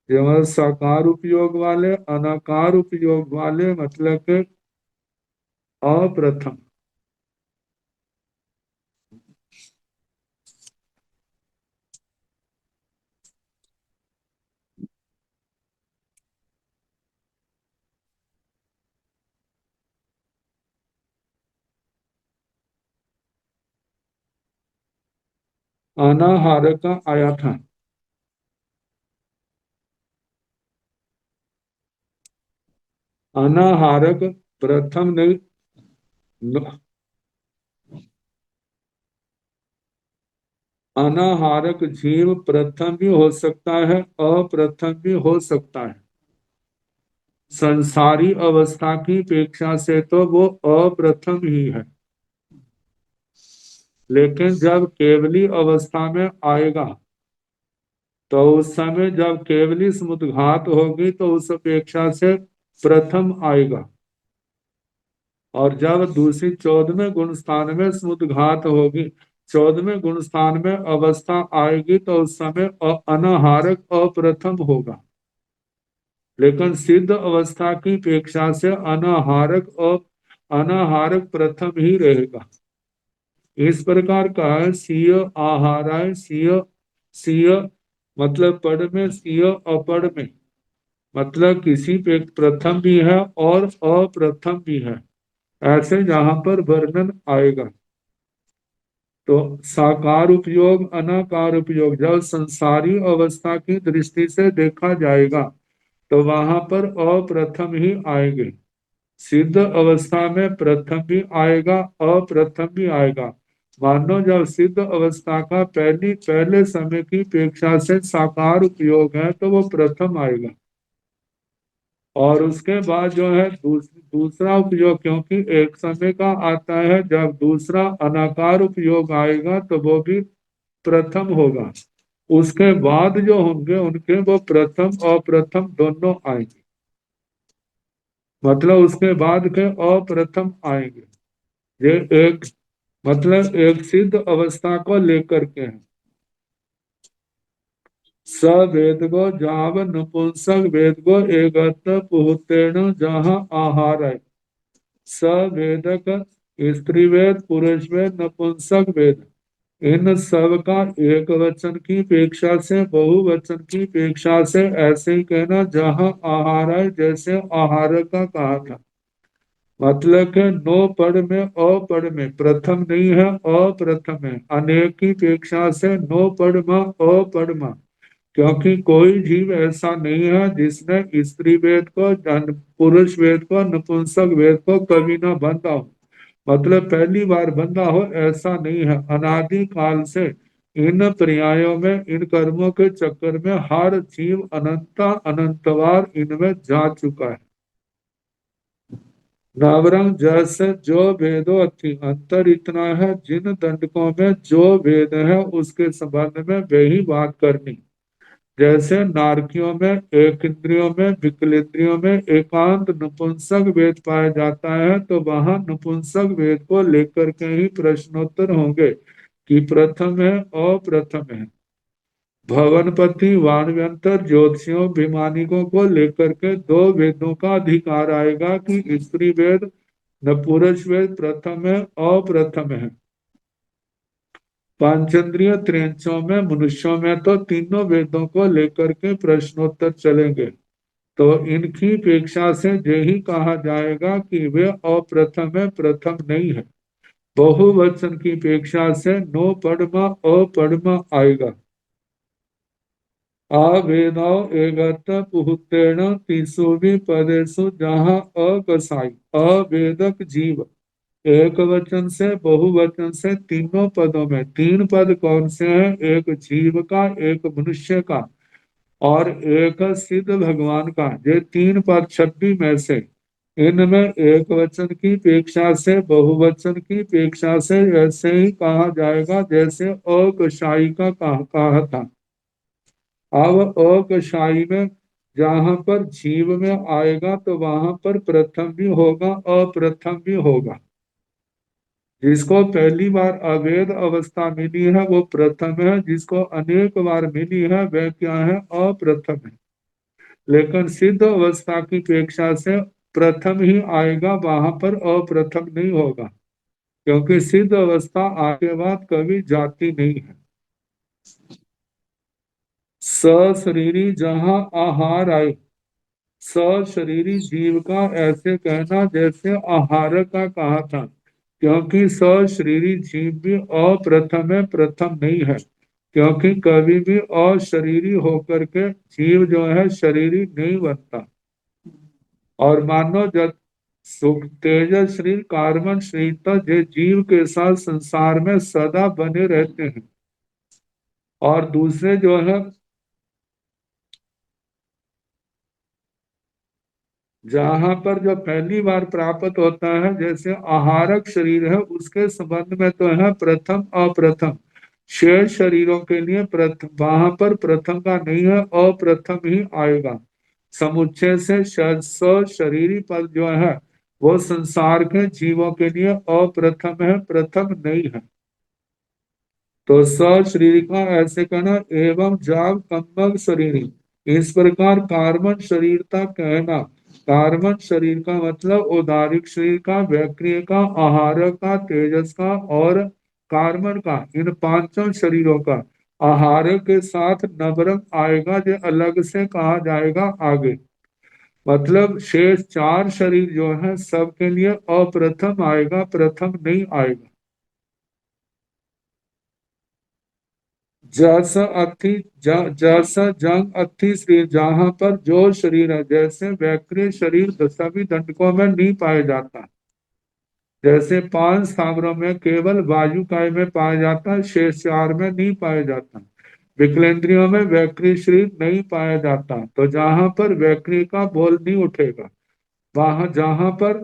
केवल साकार उपयोग वाले अनाकार उपयोग वाले मतलब के अप्रथम। अनाहारक का आया था। अनाहारक प्रथम नहीं। अनाहारक जीव प्रथम भी हो सकता है अप्रथम भी हो सकता है। संसारी अवस्था की अपेक्षा से तो वो अप्रथम ही है, लेकिन जब केवली अवस्था में आएगा तो उस समय जब केवली समुद्घात होगी तो उस अपेक्षा से प्रथम आएगा। और जब दूसरी 14वें गुण स्थान में समुद्घात होगी, 14वें गुण स्थान में अवस्था आएगी तो उस समय अनाहारक अप्रथम होगा, लेकिन सिद्ध अवस्था की अपेक्षा से अनाहारक प्रथम ही रहेगा। इस प्रकार का है सीय आहाराय सीय। सीय मतलब पढ़ में, सीय अपढ़ में मतलब किसी पे प्रथम भी है और अप्रथम भी है, ऐसे जहां पर वर्णन आएगा। तो साकार उपयोग अनाकार उपयोग जब संसारी अवस्था की दृष्टि से देखा जाएगा तो वहां पर अप्रथम ही आएंगे। सिद्ध अवस्था में प्रथम भी आएगा अप्रथम भी आएगा। मानो जब सिद्ध अवस्था का पहले समय की अपेक्षा से साकार उपयोग है तो वो प्रथम आएगा। और उसके बाद जो है दूसरा उपयोग, क्योंकि एक समय का आता है जब दूसरा अनाकार उपयोग आएगा तो वो भी प्रथम होगा। उसके बाद जो होंगे उनके वो प्रथम और प्रथम दोनों आएंगे, मतलब उसके बाद के अप्रथम आएंगे। ये एक मतलब एक सिद्ध अवस्था को लेकर के है। स वेद को जाव नपुंसक वेद को एकत्र पुहतेण जहाँ आहार है। स वेदक स्त्री वेद पुरुष वेद नपुंसक वेद इन सब का एक वचन की अपेक्षा से बहुवचन की अपेक्षा से ऐसे ही कहना जहाँ आहार है, जैसे आहार का कहा था। मतलब के नो पढ़ में अपढ़ में प्रथम नहीं है अप्रथम है। अनेक की अपेक्षा से नो पढ़ में अपढ़ में, क्योंकि कोई जीव ऐसा नहीं है जिसने स्त्री वेद को पुरुष वेद को नपुंसक वेद को कभी ना बंधा हो, मतलब पहली बार बंधा हो, ऐसा नहीं है। अनादि काल से इन पर्यायों में इन कर्मों के चक्कर में हर जीव अनंतवार इनमें जा चुका है। नवरंग जैसे जो वेदों अति अंतर इतना है, जिन दंडकों में जो वेद है उसके संबंध में वही बात करनी। जैसे नारकियों में एक इंद्रियों में विकल इंद्रियों में एकांत नपुंसक वेद पाया जाता है तो वहां नपुंसक वेद को लेकर के ही प्रश्नोत्तर होंगे कि प्रथम है अप्रथम है। भवनपति वाणव्यंतर ज्योतिषियों विमानिकों को लेकर के दो वेदों का अधिकार आएगा कि स्त्री वेद न पुरुष वेद प्रथम है अप्रथम है। पांचेंद्रिय त्रिंचों में मनुष्यों में तो तीनों वेदों को लेकर के प्रश्नोत्तर चलेंगे, तो इनकी अपेक्षा से यही कहा जाएगा कि वे अप्रथम है प्रथम नहीं है। बहुवचन की अपेक्षा से नो पढ़मा अपढ़मा आएगा। आवेदो एगत पुहुतेण तीसुवी पदेशु जहाँ अकसाई अवेदक जीव एक वचन से बहुवचन से तीनों पदों में, तीन पद कौन से हैं? एक जीव का, एक मनुष्य का और एक सिद्ध भगवान का। ये तीन पद 26 में से इनमें एक वचन की अपेक्षा से बहुवचन की अपेक्षा से ऐसे ही कहा जाएगा जैसे अकशाई का कहा था। अब अकशाई में जहां पर जीव में आएगा तो वहां पर प्रथम भी होगा अप्रथम भी होगा। जिसको पहली बार अवेद अवस्था मिली है वो प्रथम है, जिसको अनेक बार मिली है वह क्या है, अप्रथम है। लेकिन सिद्ध अवस्था की अपेक्षा से प्रथम ही आएगा, वहां पर अप्रथम नहीं होगा, क्योंकि सिद्ध अवस्था आगे बाद कभी जाती नहीं है। सशरीरी जहां आहार आए, सशरीरी जीव का ऐसे कहना जैसे आहार का कहा था, क्योंकि सशरीरी जीव भी अप्रथम है, प्रथम नहीं है। क्योंकि कभी भी अशरीरी होकर के जीव जो है शरीरी नहीं बनता। और मानो जब सुख तेजस शरीर कार्बन शरीर तक जो जीव के साथ संसार में सदा बने रहते हैं। और दूसरे जो है जहां पर जो पहली बार प्राप्त होता है जैसे आहारक शरीर है उसके संबंध में तो है प्रथम अप्रथम। शेष शरीरों के लिए प्रथम वहां पर प्रथम का नहीं है, अप्रथम ही आएगा। समुच्चय से शरीरी पद जो है वो संसार के जीवों के लिए अप्रथम है, प्रथम नहीं है। तो शरीर का ऐसे कहना एवं जाग कम्बल शरीर, इस प्रकार कार्बन शरीर का कहना। कार्बन शरीर का मतलब उदारिक शरीर का, वैक्रिय का, आहार का, तेजस का और कार्बन का, इन पांचों शरीरों का आहार के साथ नवरंग आएगा जो अलग से कहा जाएगा आगे। मतलब शेष चार शरीर जो है सबके लिए अप्रथम आएगा, प्रथम नहीं आएगा। जस अस्थि जस जंग अस्थि शरीर, जहां पर जो शरीर है जैसे वैक्रिय शरीर सभी दंडकों में नहीं पाया जाता। जैसे पांच स्थावरों में केवल वायुकाय में पाया जाता है, शेष चार में नहीं पाया जाता। विकलेंद्रियों में वैक्रिय शरीर नहीं पाया जाता, तो जहां पर वैक्रिय का बोल नहीं उठेगा। वहां जहां पर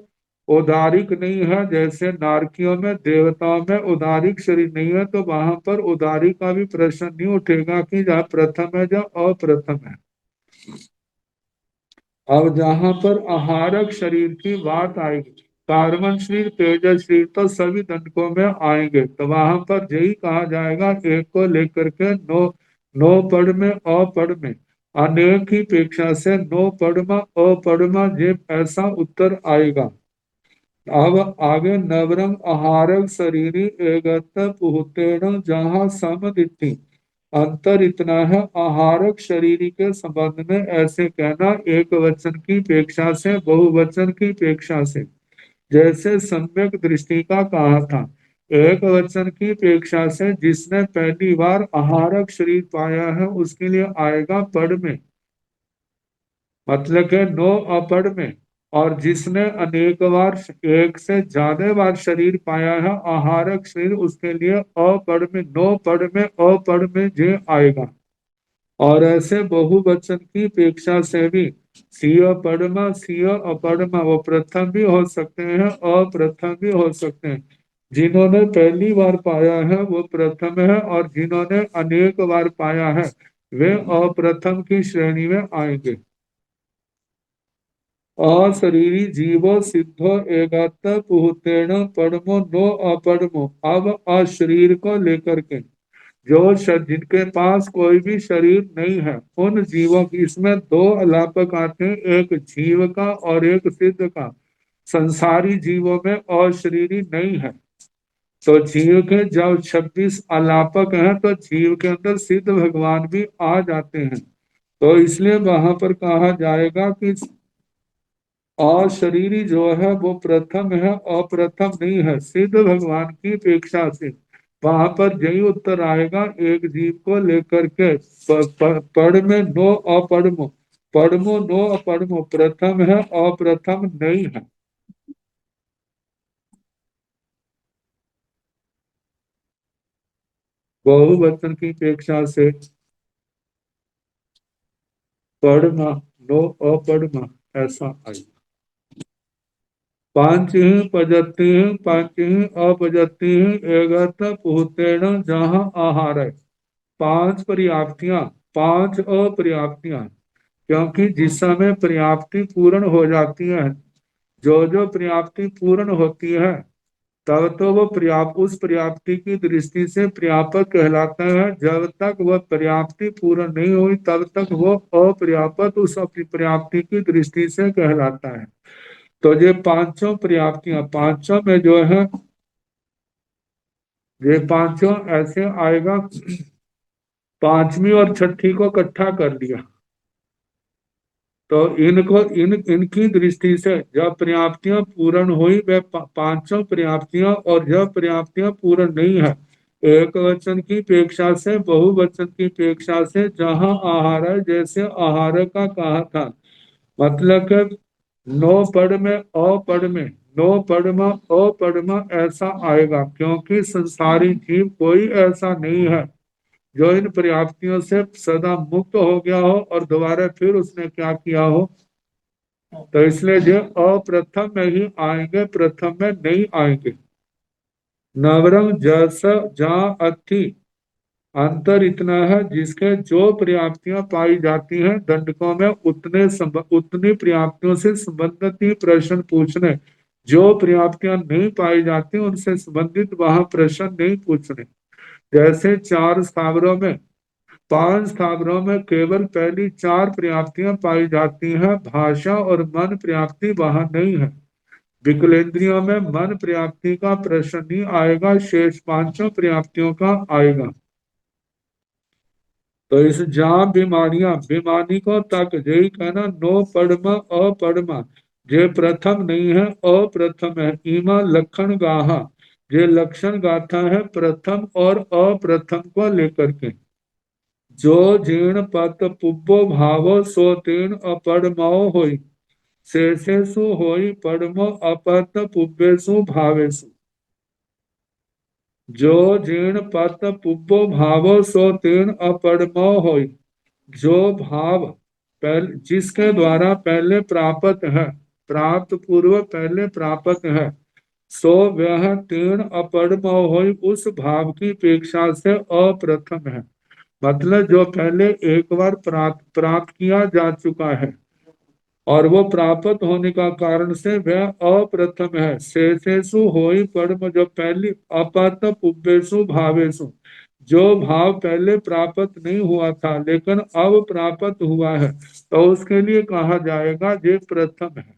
उदारिक नहीं है जैसे नारकियों में देवताओं में उदारिक शरीर नहीं है, तो वहां पर उदारिक का भी प्रश्न नहीं उठेगा कि जहाँ प्रथम है या अप्रथम है। अब जहां पर आहारक शरीर की बात आएगी, कार्बन शरीर तेजस शरीर तो सभी दंडकों में आएंगे, तो वहां पर यही कहा जाएगा एक को लेकर के नो नो पढ़ में अपढ़ में अनेक की अपेक्षा से नो पढ़मा अपढ़मा ये ऐसा उत्तर आएगा। अब आगे नवरंग आहारक शरीरी एगत पुहतेण जहाँ समदिति, अंतर इतना है आहारक शरीरी के संबंध में ऐसे कहना एक वचन की अपेक्षा से बहुवचन की अपेक्षा से, जैसे सम्यक दृष्टि का कहा था। एक वचन की अपेक्षा से जिसने पहली बार आहारक शरीर पाया है उसके लिए आएगा पढ़ में, मतलब के नो अपढ़ में। और जिसने अनेक बार एक से ज्यादा बार शरीर पाया है आहारक शरीर, उसके लिए अपढ़ में नो पढ़ में अपढ़ में जे आएगा। और ऐसे बहुवचन की अपेक्षा से भी सीय पढ़मा सीय अपढ़मा वो प्रथम भी हो सकते हैं अप्रथम भी हो सकते हैं। जिन्होंने पहली बार पाया है वो प्रथम है, और जिन्होंने अनेक बार पाया है वे अप्रथम की श्रेणी में आएंगे। अशरीरी जीवो सिद्धो एगत पुहतेण पढ़मो नो अपढ़मो। अब अशरीर को लेकर के जो जिनके पास कोई भी शरीर नहीं है उन जीवों की, इसमें दो अलापक आते हैं, एक जीव का और एक सिद्ध का। संसारी जीवों में अशरीरी नहीं है, तो जीव के जब 26 अलापक हैं तो जीव के अंदर सिद्ध भगवान भी आ जाते हैं। तो इसलिए वहां पर कहा जाएगा कि अशरीरी जो है वो प्रथम है, अप्रथम नहीं है, सिद्ध भगवान की अपेक्षा से। वहां पर यही उत्तर आएगा एक जीव को लेकर के पढ़ में नो अपढ़मो, पढ़मो नो अपढ़मो, प्रथम है अप्रथम नहीं है। बहुवचन की अपेक्षा से पढ़ना नो अपढ़मा ऐसा आएगा। पांच ही पजती पांच ही अपजती एगत पुहतेन जहाँ आहार है। पांच पर्याप्तियां, पांच अपर्याप्तियां, क्योंकि जिस समय पर्याप्ति पूर्ण हो जाती है, जो जो पर्याप्ति पूर्ण होती है, तब तो वो पर्याप्त उस पर्याप्ति की दृष्टि से पर्याप्त कहलाता है। जब तक वह पर्याप्ति पूर्ण नहीं हुई तब तक वो अपर्याप्त उस अपनी पर्याप्ति की दृष्टि से कहलाता है। तो ये पांचों पर्याप्तियां, पांचों में जो है, ये पांचों ऐसे आएगा, पांचवी और छठी को इकट्ठा कर लिया तो इनको इनकी दृष्टि से जब पर्याप्तियां पूर्ण हुई वे पांचों पर्याप्तियां, और जब पर्याप्तियां पूर्ण नहीं है, एक वचन की अपेक्षा से बहुवचन की अपेक्षा से जहां आहार है, जैसे आहार का कहा था, मतलब कि नो पढ़ में अपढ़ में, नो पढ़मा अपढ़मा ऐसा आएगा, क्योंकि संसारी जीव कोई ऐसा नहीं है जो इन पर्याप्तियों से सदा मुक्त हो गया हो और दोबारा फिर उसने क्या किया हो। तो इसलिए जो अप्रथम में ही आएंगे, प्रथम में नहीं आएंगे। नवरंग जस जा अथी, अंतर इतना है, जिसके जो पर्याप्तियां पाई जाती हैं दंडकों में उतनी पर्याप्तियों से संबंधित ही प्रश्न पूछने, जो पर्याप्तियां नहीं पाई जाती उनसे संबंधित वहां प्रश्न नहीं पूछने। जैसे चार स्थावरों में, पांच स्थावरों में केवल पहली चार पर्याप्तियां पाई जाती हैं, भाषा और मन पर्याप्ति वहां नहीं है। विकलेंद्रियों में मन पर्याप्ति का प्रश्न नहीं आएगा, शेष पांचों पर्याप्तियों का आएगा। तो इस जहाँ बीमारियां, बीमारी को तक यही कहना, नो पढ़मा अपढ़मा, जे प्रथम नहीं है अप्रथम है। ईमा लक्षण गाहा, जे लक्षण गाथा है प्रथम और अप्रथम को लेकर के। जो जीर्ण पत पुब्बो भावो सो तीर्ण अपढ़मो होई, शेषेषु होई पढ़मो अपत पुब्बेषु भावेषु। जो जीर्ण पत पुब्बो भावो सो तीर्ण अपढ़मो होई, जो भाव पहले जिसके द्वारा पहले प्राप्त है, प्राप्त पूर्व पहले प्राप्त है, सो वह तीर्ण अपढ़मो होई, उस भाव की अपेक्षा से अप्रथम है। मतलब जो पहले एक बार प्राप्त किया जा चुका है और वो प्राप्त होने का कारण से वह अप्रथम है। शेषेषु होई परम, जो पहली अपत पुब्बेषु भावेषु, जो भाव पहले प्राप्त नहीं हुआ था लेकिन अब प्राप्त हुआ है, तो उसके लिए कहा जाएगा ये प्रथम है।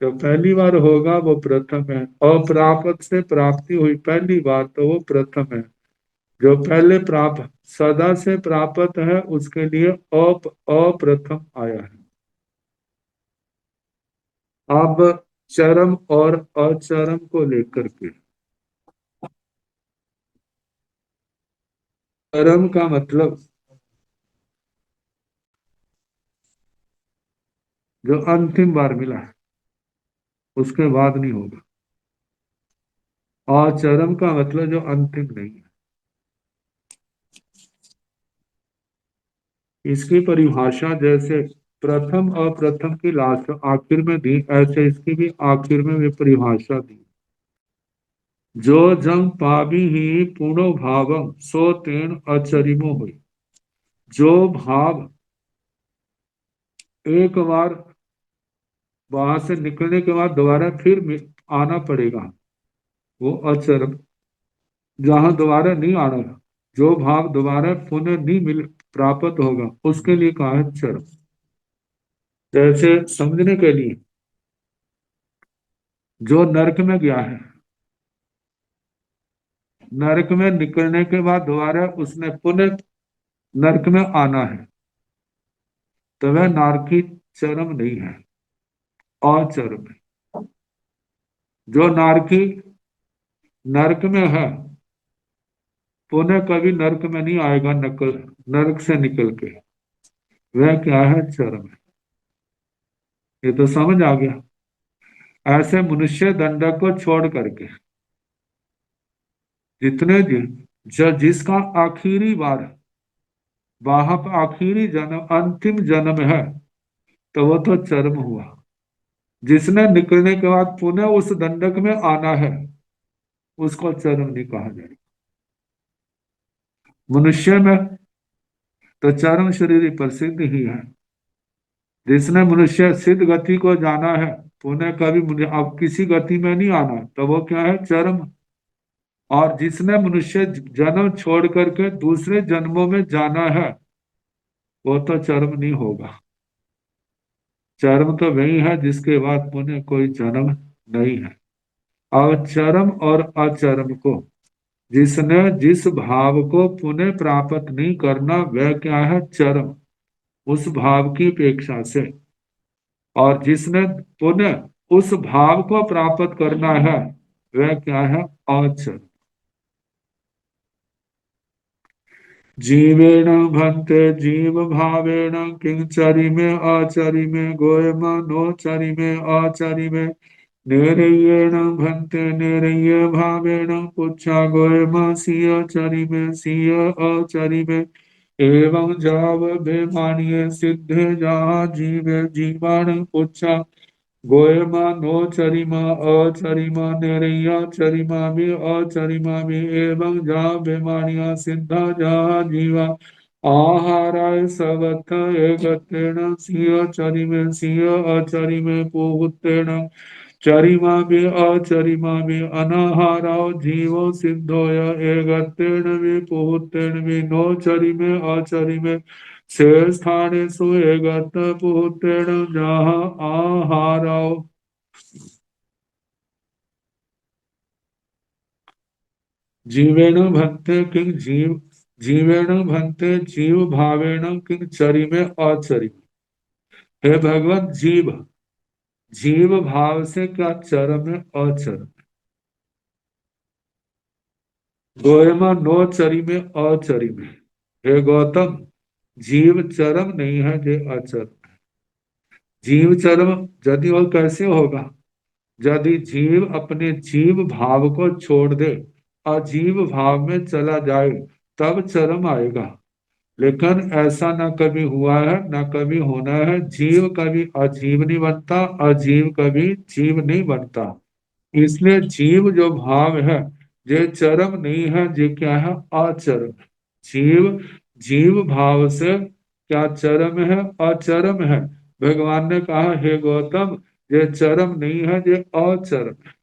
जो पहली बार होगा वो प्रथम है, अप्राप्त से प्राप्ति हुई पहली बार तो वो प्रथम है। जो पहले प्राप्त सदा से प्राप्त है उसके लिए अप्रथम आया है। अब चरम और अचरम को लेकर के, चरम का मतलब जो अंतिम बार मिला है उसके बाद नहीं होगा। अचरम का मतलब जो अंतिम नहीं है। इसकी परिभाषा जैसे प्रथम अप्रथम की लास्ट आखिर में दी, ऐसे इसकी भी आखिर में भी परिभाषा दी। जो जंग पावी ही पूर्णो भावम सो तेन अचरिमो हुई। जो भाव एक बार वहां से निकलने के बाद दोबारा फिर आना पड़ेगा, वो अचरम। जहां दोबारा नहीं आना, जो भाव दोबारा पुनः नहीं मिल प्राप्त होगा, उसके लिए कहा है चरम। जैसे समझने के लिए, जो नरक में गया है, नरक में निकलने के बाद दोबारा उसने पुनः नरक में आना है, तो वह नारकी चरम नहीं है, अचरम है। जो नारकी नरक में है पुनः कभी नरक में नहीं आएगा, नकल नरक से निकल के, वह क्या है, चरम है। ये तो समझ आ गया। ऐसे मनुष्य दंडक को छोड़ करके जितने दिन जिसका आखिरी बार वहां पर आखिरी जन्म अंतिम जन्म है, तो वो तो चरम हुआ। जिसने निकलने के बाद पुनः उस दंडक में आना है उसको चरम नहीं कहा जाएगा। मनुष्य में तो चरम शरीर प्रसिद्ध ही है। जिसने मनुष्य सिद्ध गति को जाना है पुनः कभी अब किसी गति में नहीं आना, तो वो क्या है? चरम। और जिसने मनुष्य जन्म छोड़ करके दूसरे जन्मों में जाना है वो तो चरम नहीं होगा। चरम तो वही है जिसके बाद पुनः कोई जन्म नहीं है। और चरम और अचरम को, जिसने जिस भाव को पुनः प्राप्त नहीं करना वह क्या है? चरम, उस भाव की अपेक्षा से। और जिसने पुनः उस भाव को प्राप्त करना है वह क्या है? अचरम। जीवेण भन्ते जीव भावेण किंचरी में आचरी में गोयम नोचरी में आचरी में निरयेण भन्ते निरय भावेण पुच्छा गोयम सिय चरी में सिय आचरी में एवं जाव बेमानिये सिद्धे जहाँ जीवे जीवाण पुच्छा गोयमा नो चरिमा अचरिमा निरया चरिमा भी अचरिमा भी एवं जा बेमानिया सिद्धा जा जीवा आहाराय सवथ एकत्रेण सिय चरिमे सिय अचरिमे पुत्रेण चरिमा भी अचरिमा भी अनाहाराव जीवो सिद्धोय एकत्रेण भी पुत्रेण भी नो चरिमे अचरिमे से स्थानेषु एकत्र पुत्रेण जहाँ आहाराव जीवेण भन्ते किंग जीव जीवेण भन्ते जीव भावेण किंग चरी में अचरी। हे भगवत, जीव जीव भाव से क्या चरम है? अचरम। गोयमा नो चरी में अचरी में। हे गौतम, जीव चरम नहीं है, जे अचरम। जीव चरम यदि और कैसे होगा? यदि जीव अपने जीव भाव को छोड़ दे, अजीव भाव में चला जाए, तब चरम आएगा। लेकिन ऐसा ना कभी हुआ है ना कभी होना है। जीव कभी अजीव नहीं बनता, अजीव कभी जीव नहीं बनता। इसलिए जीव जो भाव है ये चरम नहीं है, ये क्या है? अचरम। जीव जीव भाव से क्या चरम है? अचरम है। भगवान ने कहा, हे गौतम, ये चरम नहीं है, ये अचरम है।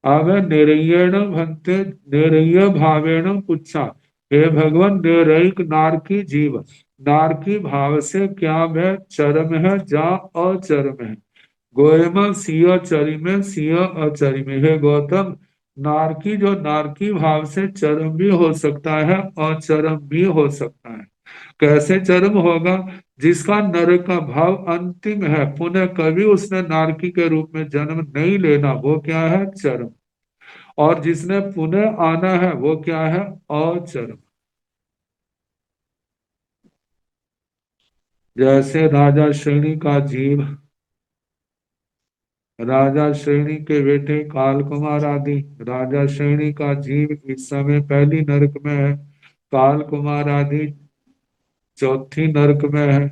अब निरयेण भंते निरय भावेण पुच्छा। हे भगवान, निरयिक नारकी जीव, नारकी भाव से क्या वह चरम है जा अचरम है? गोयम सिया चरी में सिया अचरी में। हे गौतम, नारकी जो नारकी भाव से चरम भी हो सकता है और चरम भी हो सकता है। कैसे चरम होगा? जिसका नरक का भाव अंतिम है, पुनः कभी उसने नारकी के रूप में जन्म नहीं लेना, वो क्या है? चरम। और जिसने पुनः आना है वो क्या है? अचरम। जैसे राजा श्रेणी का जीव, राजा श्रेणी के बेटे काल कुमार आदि, राजा श्रेणी का जीव इस समय पहली नरक में है, काल कुमार आदि चौथी नरक में है।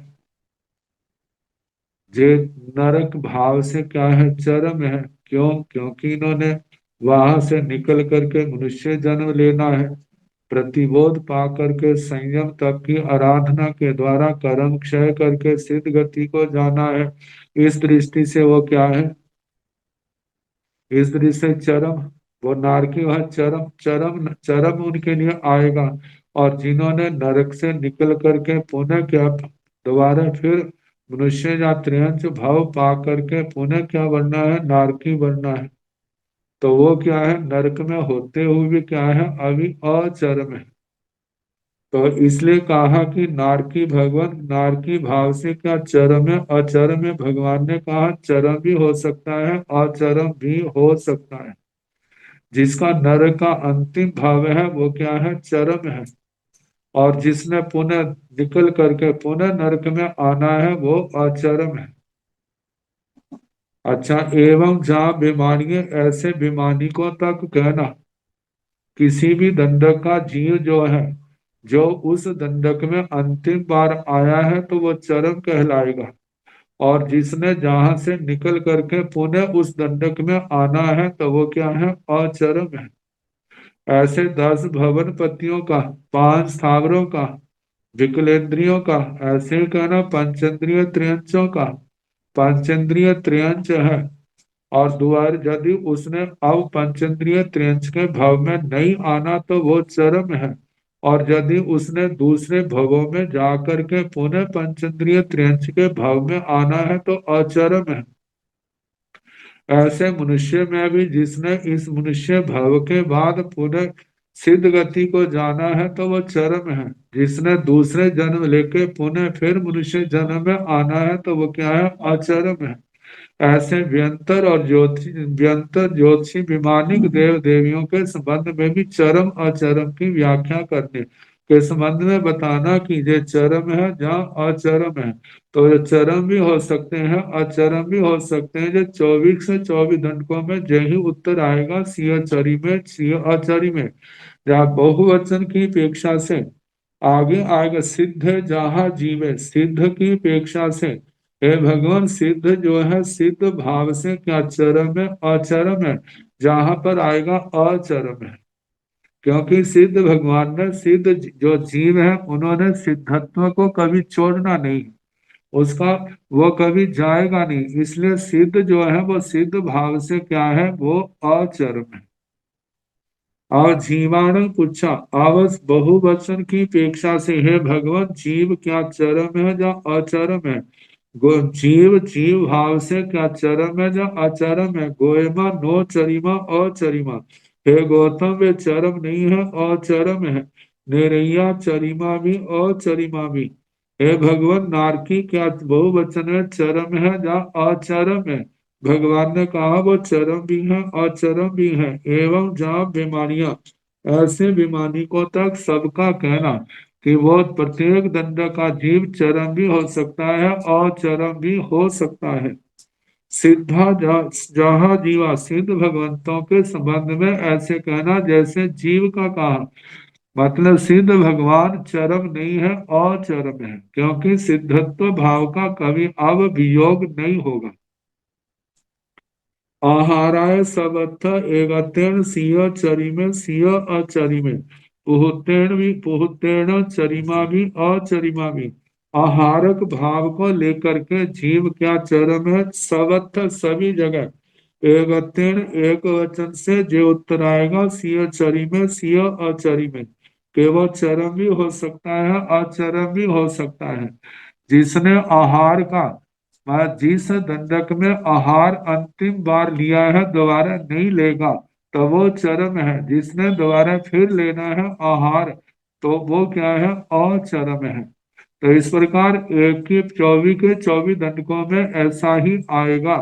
जे नरक भाव से क्या है? चरम है। क्यों? क्योंकि इन्होंने वहां से निकल करके मनुष्य जन्म लेना है, प्रतिबोध पा करके संयम तप की आराधना के द्वारा कर्म क्षय करके सिद्ध गति को जाना है। इस दृष्टि से वो क्या है? इस दृष्टि से चरम, वो नारकी वह चरम चरम चरम उनके लिए आएगा। और जिन्होंने नरक से निकल करके पुनः क्या दोबारा फिर मनुष्य या त्रियंच भाव पा करके पुनः क्या बनना है? नारकी बनना है। तो वो क्या है? नरक में होते हुए भी क्या है? अभी अचरम है। तो इसलिए कहा कि नारकी भगवान नारकी भाव से क्या चरम है? अचरम है। भगवान ने कहा चरम भी हो सकता है, अचरम भी हो सकता है। जिसका नरक का अंतिम भाव है वो क्या है? चरम है। और जिसने पुनः निकल करके पुनः नरक में आना है वो अचरम है। अच्छा, एवं जहाँ बीमारी, ऐसे बीमारी को तक कहना, किसी भी दंडक का जीव जो है, जो उस दंडक में अंतिम बार आया है तो वो चरम कहलाएगा। और जिसने जहां से निकल करके पुनः उस दंडक में आना है तो वो क्या है, अचरम है। ऐसे 10 भवन पतियों का, 5 स्थावरों का, विकलेंद्रियों का, ऐसे ही कहना पंचेंद्रिय त्रियंचों का, पंचेंद्रिय त्रियंच है। और द्वार यदि उसने अब पंचेंद्रिय त्रियंच के भव में नहीं आना तो वो चरम है। और यदि उसने दूसरे भवों में जाकर के पुनः पंचेंद्रिय त्रियंच के भव में आना है तो अचरम है। ऐसे मनुष्य में भी जिसने इस मनुष्य भव के बाद पुनः सिद्ध गति को जाना है तो वो चरम है। जिसने दूसरे जन्म लेके पुनः फिर मनुष्य जन्म में आना है तो वो क्या है, अचरम है। ऐसे व्यंतर और ज्योति, व्यंतर ज्योतिषी विमानिक देव देवियों के संबंध में भी चरम अचरम की व्याख्या करने के संबंध में बताना कि ये चरम है जहाँ अचरम है। तो ये चरम भी हो सकते हैं, अचरम भी हो सकते हैं। जो 24 से 24 दंडकों में यही उत्तर आएगा, सीय चरी में, सीय अचरी में। जहाँ बहुवचन की अपेक्षा से आगे आएगा सिद्ध है, जहाँ जीव है, सिद्ध की अपेक्षा से हे भगवान सिद्ध जो है सिद्ध भाव से क्या चरम है, अचरम है। जहां पर आएगा अचरम है, क्योंकि सिद्ध भगवान ने, सिद्ध जो जीव है उन्होंने सिद्धत्व को कभी छोड़ना नहीं, उसका वो कभी जाएगा नहीं। इसलिए सिद्ध जो है वो सिद्ध भाव से क्या है, वो अचरम है। और जीवाणु पूछा आवस बहुवचन की अपेक्षा से हे भगवान जीव क्या चरम है या अचरम है। जीव जीव भाव से क्या चरम है या अचरम है। गोयमा नो चरिमा अचरिमा, हे गौतम वे चरम नहीं है, अचरम है। निरैया चरिमा भी अचरिमा भी, हे भगवान नारकी क्या बहुवचन है, चरम है या अचरम है। भगवान ने कहा वो चरम भी है अचरम भी है। एवं जहाँ बीमारियां, ऐसे बीमारियों तक सबका कहना कि वो प्रत्येक दंड का जीव चरम भी हो सकता है और चरम भी हो सकता है। सिद्धा जहाँ जीवा सिद्ध भगवंतों के संबंध में ऐसे कहना जैसे जीव का कहा, मतलब सिद्ध भगवान चरम नहीं है और चरम है, क्योंकि सिद्धत्व भाव का कभी अब वियोग नहीं होगा। आहाराय सबत्थ एगतेन सिय चरी में सिय अचरी में, पुहुतेन भी पुहुतेन चरिमा भी अचरिमा भी। आहारक भाव को लेकर के जीव क्या चरम है, सबत्थ सभी जगह। एगतेन एक वचन से जो उत्तर आएगा, सिय चरी में सिय अचरी में। केवल चरम भी हो सकता है अचरम भी हो सकता है। जिसने आहार का, जिस दंडक में आहार अंतिम बार लिया है दोबारा नहीं लेगा तो वो चरम है। जिसने दोबारा फिर लेना है आहार तो वो क्या है, अचरम है। तो इस प्रकार एक की 24 के 24 दंडकों में ऐसा ही आएगा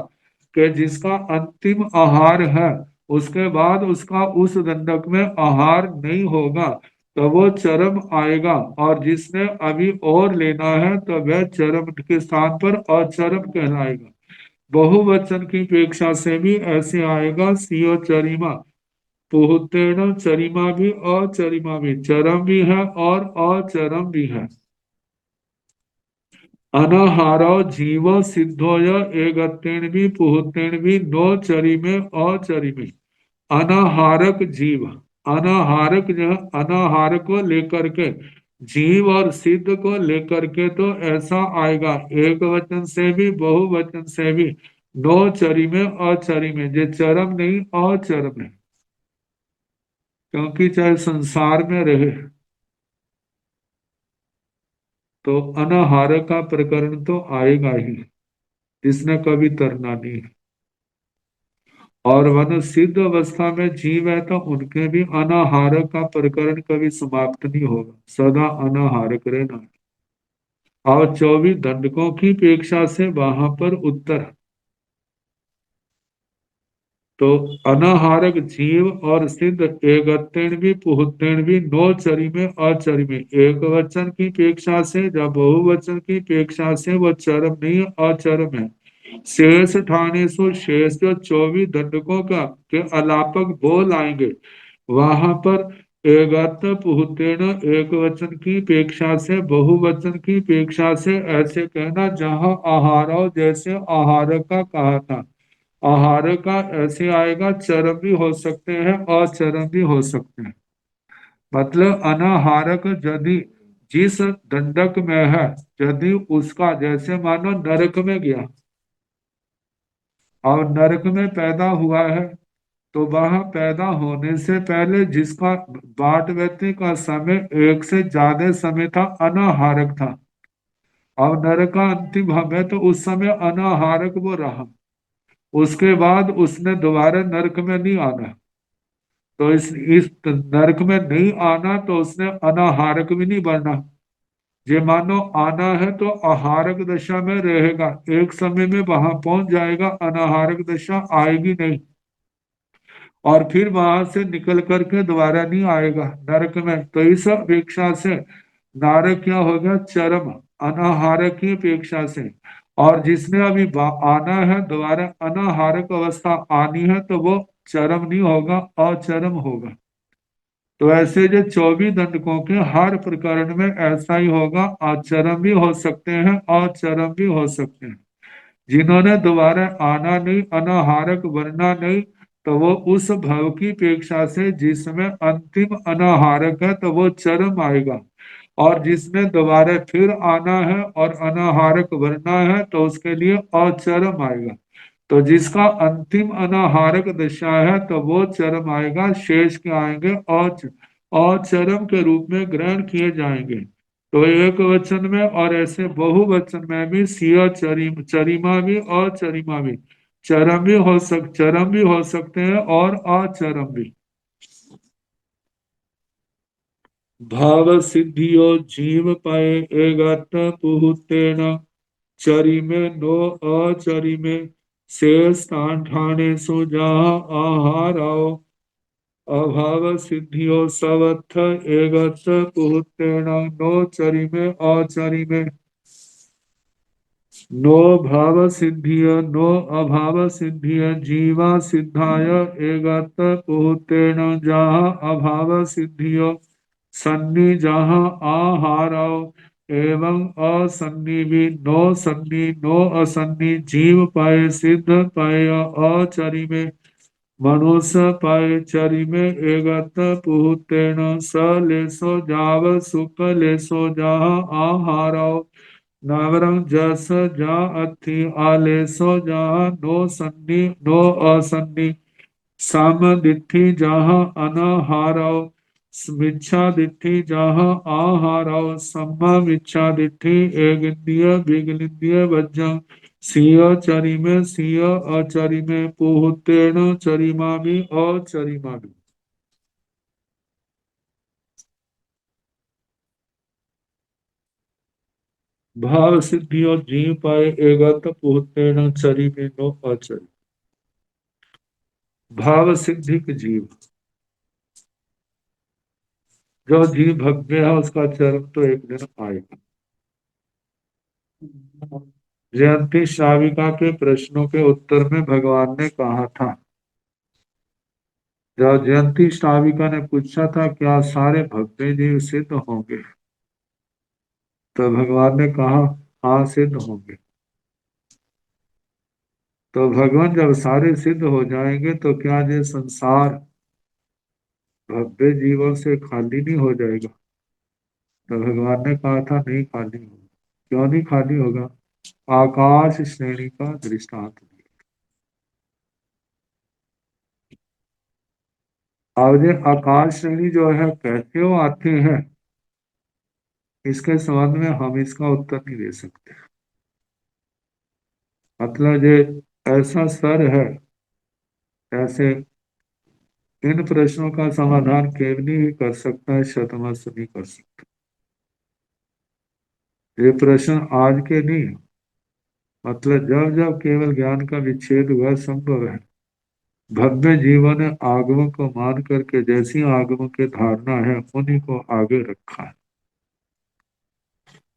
कि जिसका अंतिम आहार है उसके बाद उसका उस दंडक में आहार नहीं होगा तो वो चरम आएगा। और जिसने अभी और लेना है तो वह चरम के स्थान पर अचरम कहलाएगा। बहुवचन की अपेक्षा से भी ऐसे आएगा, सीओ चरिमा, पुहुतेण चरिमा भी अचरिमा भी, चरम भी है और अचरम भी है। अनाहारो जीव सिद्धोय एगतेन भी पुहुतेन भी नो चरि में अचरि में। अनाहारक जीव, अनाहारक जो है, अनाहार को लेकर के जीव और सिद्ध को लेकर के तो ऐसा आएगा एक वचन से भी बहुवचन से भी, नो चरी में अचरी में, जो चरम नहीं अचरम है। क्योंकि चाहे संसार में रहे तो अनाहार का प्रकरण तो आएगा ही, जिसने कभी तरना नहीं। और वन सिद्ध अवस्था में जीव है तो उनके भी अनाहार का प्रकरण कभी समाप्त नहीं होगा, सदा अनाहारक रहना। और 24 दंडकों की अपेक्षा से वहां पर उत्तर, तो अनाहारक जीव और सिद्ध एकत्रेण भी पुहुत्रेण भी नो चरी में अचरी में, एक वचन की अपेक्षा से जब बहुवचन की अपेक्षा से वो चरम नहीं अचरम है। शेष ठाने सो शेष जो 24 दंडकों का के अलापक बोल आएंगे वहां पर एगत पुहतेन, एक वचन की अपेक्षा से, बहुवचन की अपेक्षा से ऐसे कहना जहाँ आहारो, जैसे आहार का कहा था। आहार का ऐसे आएगा, चरम भी हो सकते हैं और चरम भी हो सकते हैं। मतलब अनाहारक यदि जिस दंडक में है, यदि उसका, जैसे मानो नरक में गया और नरक में पैदा हुआ है, तो वह पैदा होने से पहले जिसका बाट व्यक्ति का समय एक से ज्यादा समय था, अनाहारक था। अब नरक का अंतिम भाव है तो उस समय अनाहारक वो रहा। उसके बाद उसने दोबारा नरक में नहीं आना, तो इस नरक में नहीं आना तो उसने अनाहारक भी नहीं बनना। ये मानो आना है तो आहारक दशा में रहेगा, एक समय में वहां पहुंच जाएगा, अनाहारक दशा आएगी नहीं, और फिर वहां से निकल करके दोबारा नहीं आएगा नरक में। तो इस अपेक्षा से नारक क्या हो गया, चरम, अनाहारक की अपेक्षा से। और जिसने अभी आना है, दोबारा अनाहारक अवस्था आनी है, तो वो चरम नहीं होगा, अचरम होगा। तो ऐसे जो 24 दंडकों के हर प्रकरण में ऐसा ही होगा, आचरम भी हो सकते हैं, अचरम भी हो सकते हैं। जिन्होंने दोबारा आना नहीं, अनाहारक बनना नहीं, तो वो उस भव की अपेक्षा से जिसमें अंतिम अनाहारक है तो वो चरम आएगा। और जिसने दोबारा फिर आना है और अनाहारक बनना है तो उसके लिए अचरम आएगा। तो जिसका अंतिम अनाहारक दशा है तो वो चरम आएगा, शेष के आएंगे और चरम के रूप में ग्रहण किए जाएंगे। तो एक वचन में और ऐसे बहुवचन में भी सिया चरिमा भी और चरिमा भी, चरम भी हो सकते हैं और अचरम भी। भाव सिद्धियो जीव पाए एगत पुहुतेन, चरी में नो अचरी में, से स्थान ठाणे सो जहाँ आहार आओ। अभाव सिद्धियो सवत्थ एगत पुहुतेन, नो चरी में अचरी में। नो भाव सिद्धिय नो अभाव सिद्धिय जीवा सिद्धाय एगत पुहुतेन, जहाँ अभाव सिद्धियो सन्नि जहाँ आहारो, एवं असन्नि भी नो सन्नि नो असन्नि, जीव पाए सिद्ध पाए अचरि में, मनुष्य पाए चरि में एगत पुहुतेन, स लेसो जाव सुख लेसो जहाँ आहारो। नावरं जस जा अथि आलेसो जहाँ नो सन्नि नो असन्नि, साम दिट्ठि जहाँ अनाहारो, मिच्छा दिट्ठि जहाँ आहारो, सम्मा मिच्छा दिट्ठि एगिंद्रिय विगिंद्रिय वज्जं, सिय चरि में सिय अचरि में, पुहुतेन चरिमा भी अचरिमा भी। भाव सिद्धि और जीव पाए एगत पुहुतेन, चरि में नो अचरि। भाव सिद्धि के जीव, जो जीव भव्य है उसका चरम तो एक दिन आएगा। जयंती श्राविका के प्रश्नों के उत्तर में भगवान ने कहा था, जब जयंती श्राविका ने पूछा था क्या सारे भव्य जीव सिद्ध होंगे, तो भगवान ने कहा हाँ सिद्ध होंगे। तो भगवान जब सारे सिद्ध हो जाएंगे तो क्या ये संसार भव्य जीवों से खाली नहीं हो जाएगा? तो भगवान ने कहा था नहीं खाली होगा। क्यों नहीं खाली होगा? आकाश श्रेणी का दृष्टांत दिया। अब ये आकाश श्रेणी जो है कैसे वो आते हैं, इसके संबंध में हम इसका उत्तर नहीं दे सकते। मतलब ये ऐसा स्तर है, ऐसे इन प्रश्नों का समाधान केवल ही कर सकता है, शतमस्त नहीं कर सकता। ये प्रश्न आज के नहीं है। मतलब जब जब केवल ज्ञान का विच्छेद हुआ संभव है, भव्य जीवन ने आगमों को मान करके जैसी आगमों की धारणा है उन्हीं को आगे रखा है।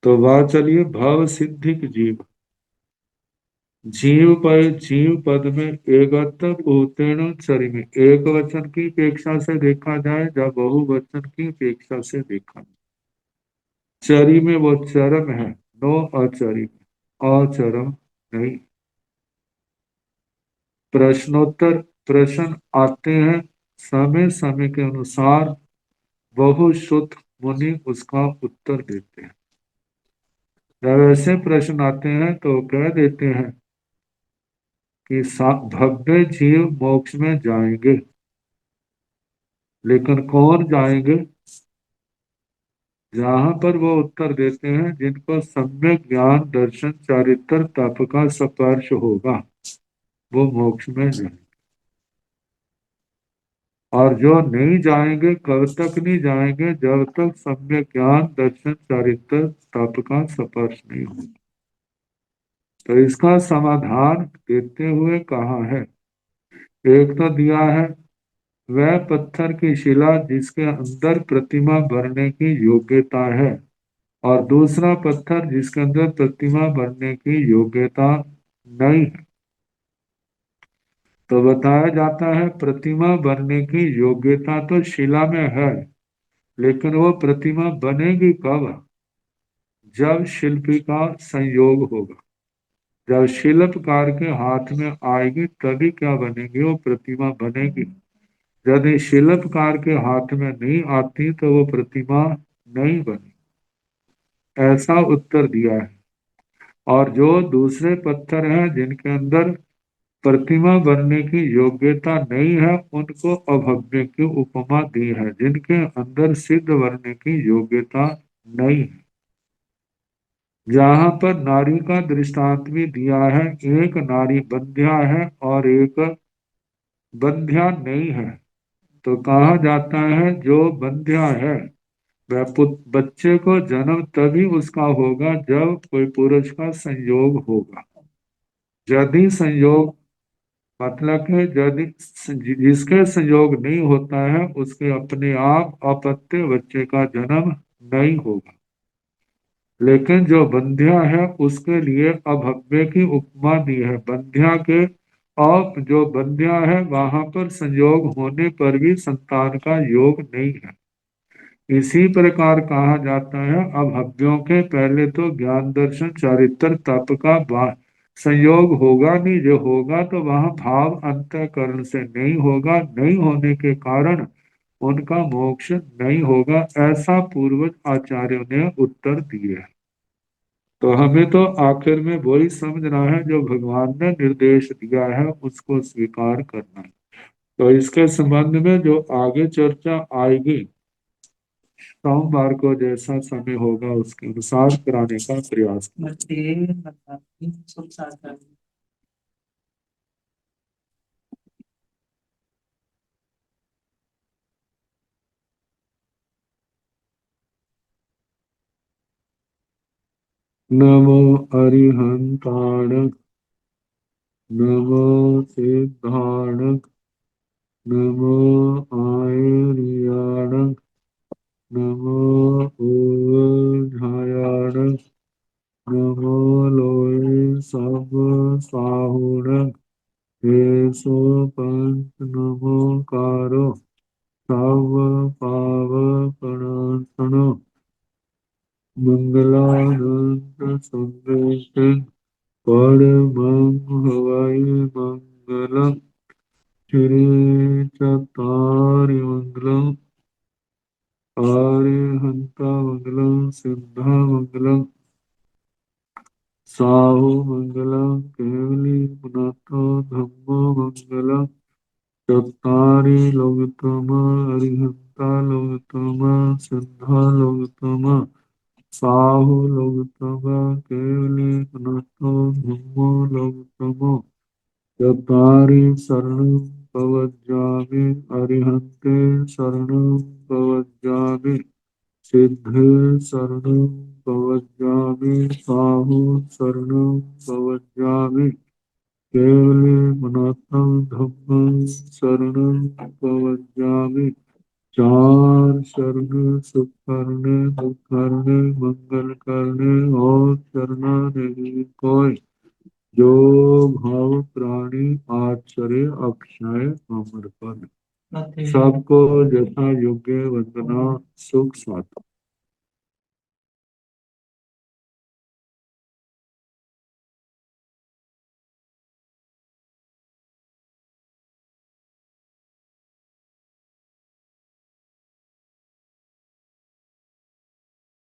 तो बात चलिए भाव सिद्धि की जीव। जीव पद में एकत्व पूतेण चरि में एक वचन की अपेक्षा से देखा जाए या बहुवचन की अपेक्षा से देखा जाए। चरि में वो चरम है, नो अचरि में, अचरम नहीं। प्रश्नोत्तर प्रश्न आते हैं, समय समय के अनुसार बहुश्रुत मुनि उसका उत्तर देते हैं। जब ऐसे प्रश्न आते हैं तो कह देते हैं कि भव्य जीव मोक्ष में जाएंगे, लेकिन कौन जाएंगे? जहां पर वो उत्तर देते हैं जिनको सम्यक ज्ञान दर्शन चारित्र तप का स्पर्श होगा, वो मोक्ष में जाएंगे। और जो नहीं जाएंगे, कब तक नहीं जाएंगे? जब तक सम्यक ज्ञान दर्शन चारित्र तप का स्पर्श नहीं होगा। तो इसका समाधान देते हुए कहा है, एक तो दिया है वह पत्थर की शिला जिसके अंदर प्रतिमा भरने की योग्यता है, और दूसरा पत्थर जिसके अंदर प्रतिमा भरने की योग्यता नहीं है। तो बताया जाता है प्रतिमा भरने की योग्यता तो शिला में है, लेकिन वो प्रतिमा बनेगी कब? जब शिल्पी का संयोग होगा, जब शिल्पकार के हाथ में आएगी तभी क्या बनेगी? वो प्रतिमा बनेगी। यदि शिल्पकार के हाथ में नहीं आती तो वो प्रतिमा नहीं बनी। ऐसा उत्तर दिया है। और जो दूसरे पत्थर हैं जिनके अंदर प्रतिमा बनने की योग्यता नहीं है, उनको अभव्य की उपमा दी है, जिनके अंदर सिद्ध बनने की योग्यता नहीं है। जहां पर नारी का दृष्टांत भी दिया है, एक नारी बंध्या है और एक बंध्या नहीं है। तो कहा जाता है जो बंध्या है वह बच्चे को जन्म तभी उसका होगा जब कोई पुरुष का संयोग होगा। यदि संयोग मतलब कि यदि जिसके संयोग नहीं होता है उसके अपने आप अपत्य बच्चे का जन्म नहीं होगा। लेकिन जो बंध्या है उसके लिए अभव्य की उपमा दी है। बंध्या के और जो बंध्या है वहां पर संयोग होने पर भी संतान का योग नहीं है। इसी प्रकार कहा जाता है अभव्यों के पहले तो ज्ञान दर्शन चारित्र तप का संयोग होगा नहीं। जो होगा तो वहां भाव अंतःकरण से नहीं होगा, नहीं होने के कारण उनका मोक्ष नहीं होगा। ऐसा पूर्वज आचार्यों ने उत्तर दिए हैं। तो हमें तो आखिर में वही समझना है जो भगवान ने निर्देश दिया है, उसको स्वीकार करना है। तो इसके संबंध में जो आगे चर्चा आएगी सोमवार को जैसा समय होगा उसके अनुसार कराने का प्रयास करें। नमो अरिहंताण, नमो सिद्धाण, नमो आयर्याण, नमो ऊर्ध्वयाण, नमो लोये सब साहुण, येषु पंच नमोकारो सर्व पावपणासनो, मंगलानंद संदेश परमं हवै मंगलम्, श्री चतारिमंगलम्, आर्यहंता मंगलम्, सिद्धा मंगलम्, साहु मंगलम्, केवली पुनतो धम्मो मंगलम्, चत्तारि लोकतमा, अरिहंता लोकतमा, सिद्धा लोकतमा, साहु लोकतमा, केवली पुनतो धम्मो लोकतमो, चत्तारि शरणं प्रव्रजामि, अरिहन्ते शरणं प्रव्रजामि, सिद्धे शरणं प्रव्रजामि, साहु शरणं प्रव्रजामि, केवले मनाथं धम्मं शरणं प्रव्रजामि। चार शरण सुख करने, दुख करने, मंगल करने और शरणा नहीं कोई। जो भाव प्राणी आचरे अक्षय अमर पद। सबको यथा योग्य वंदना सुख साथ।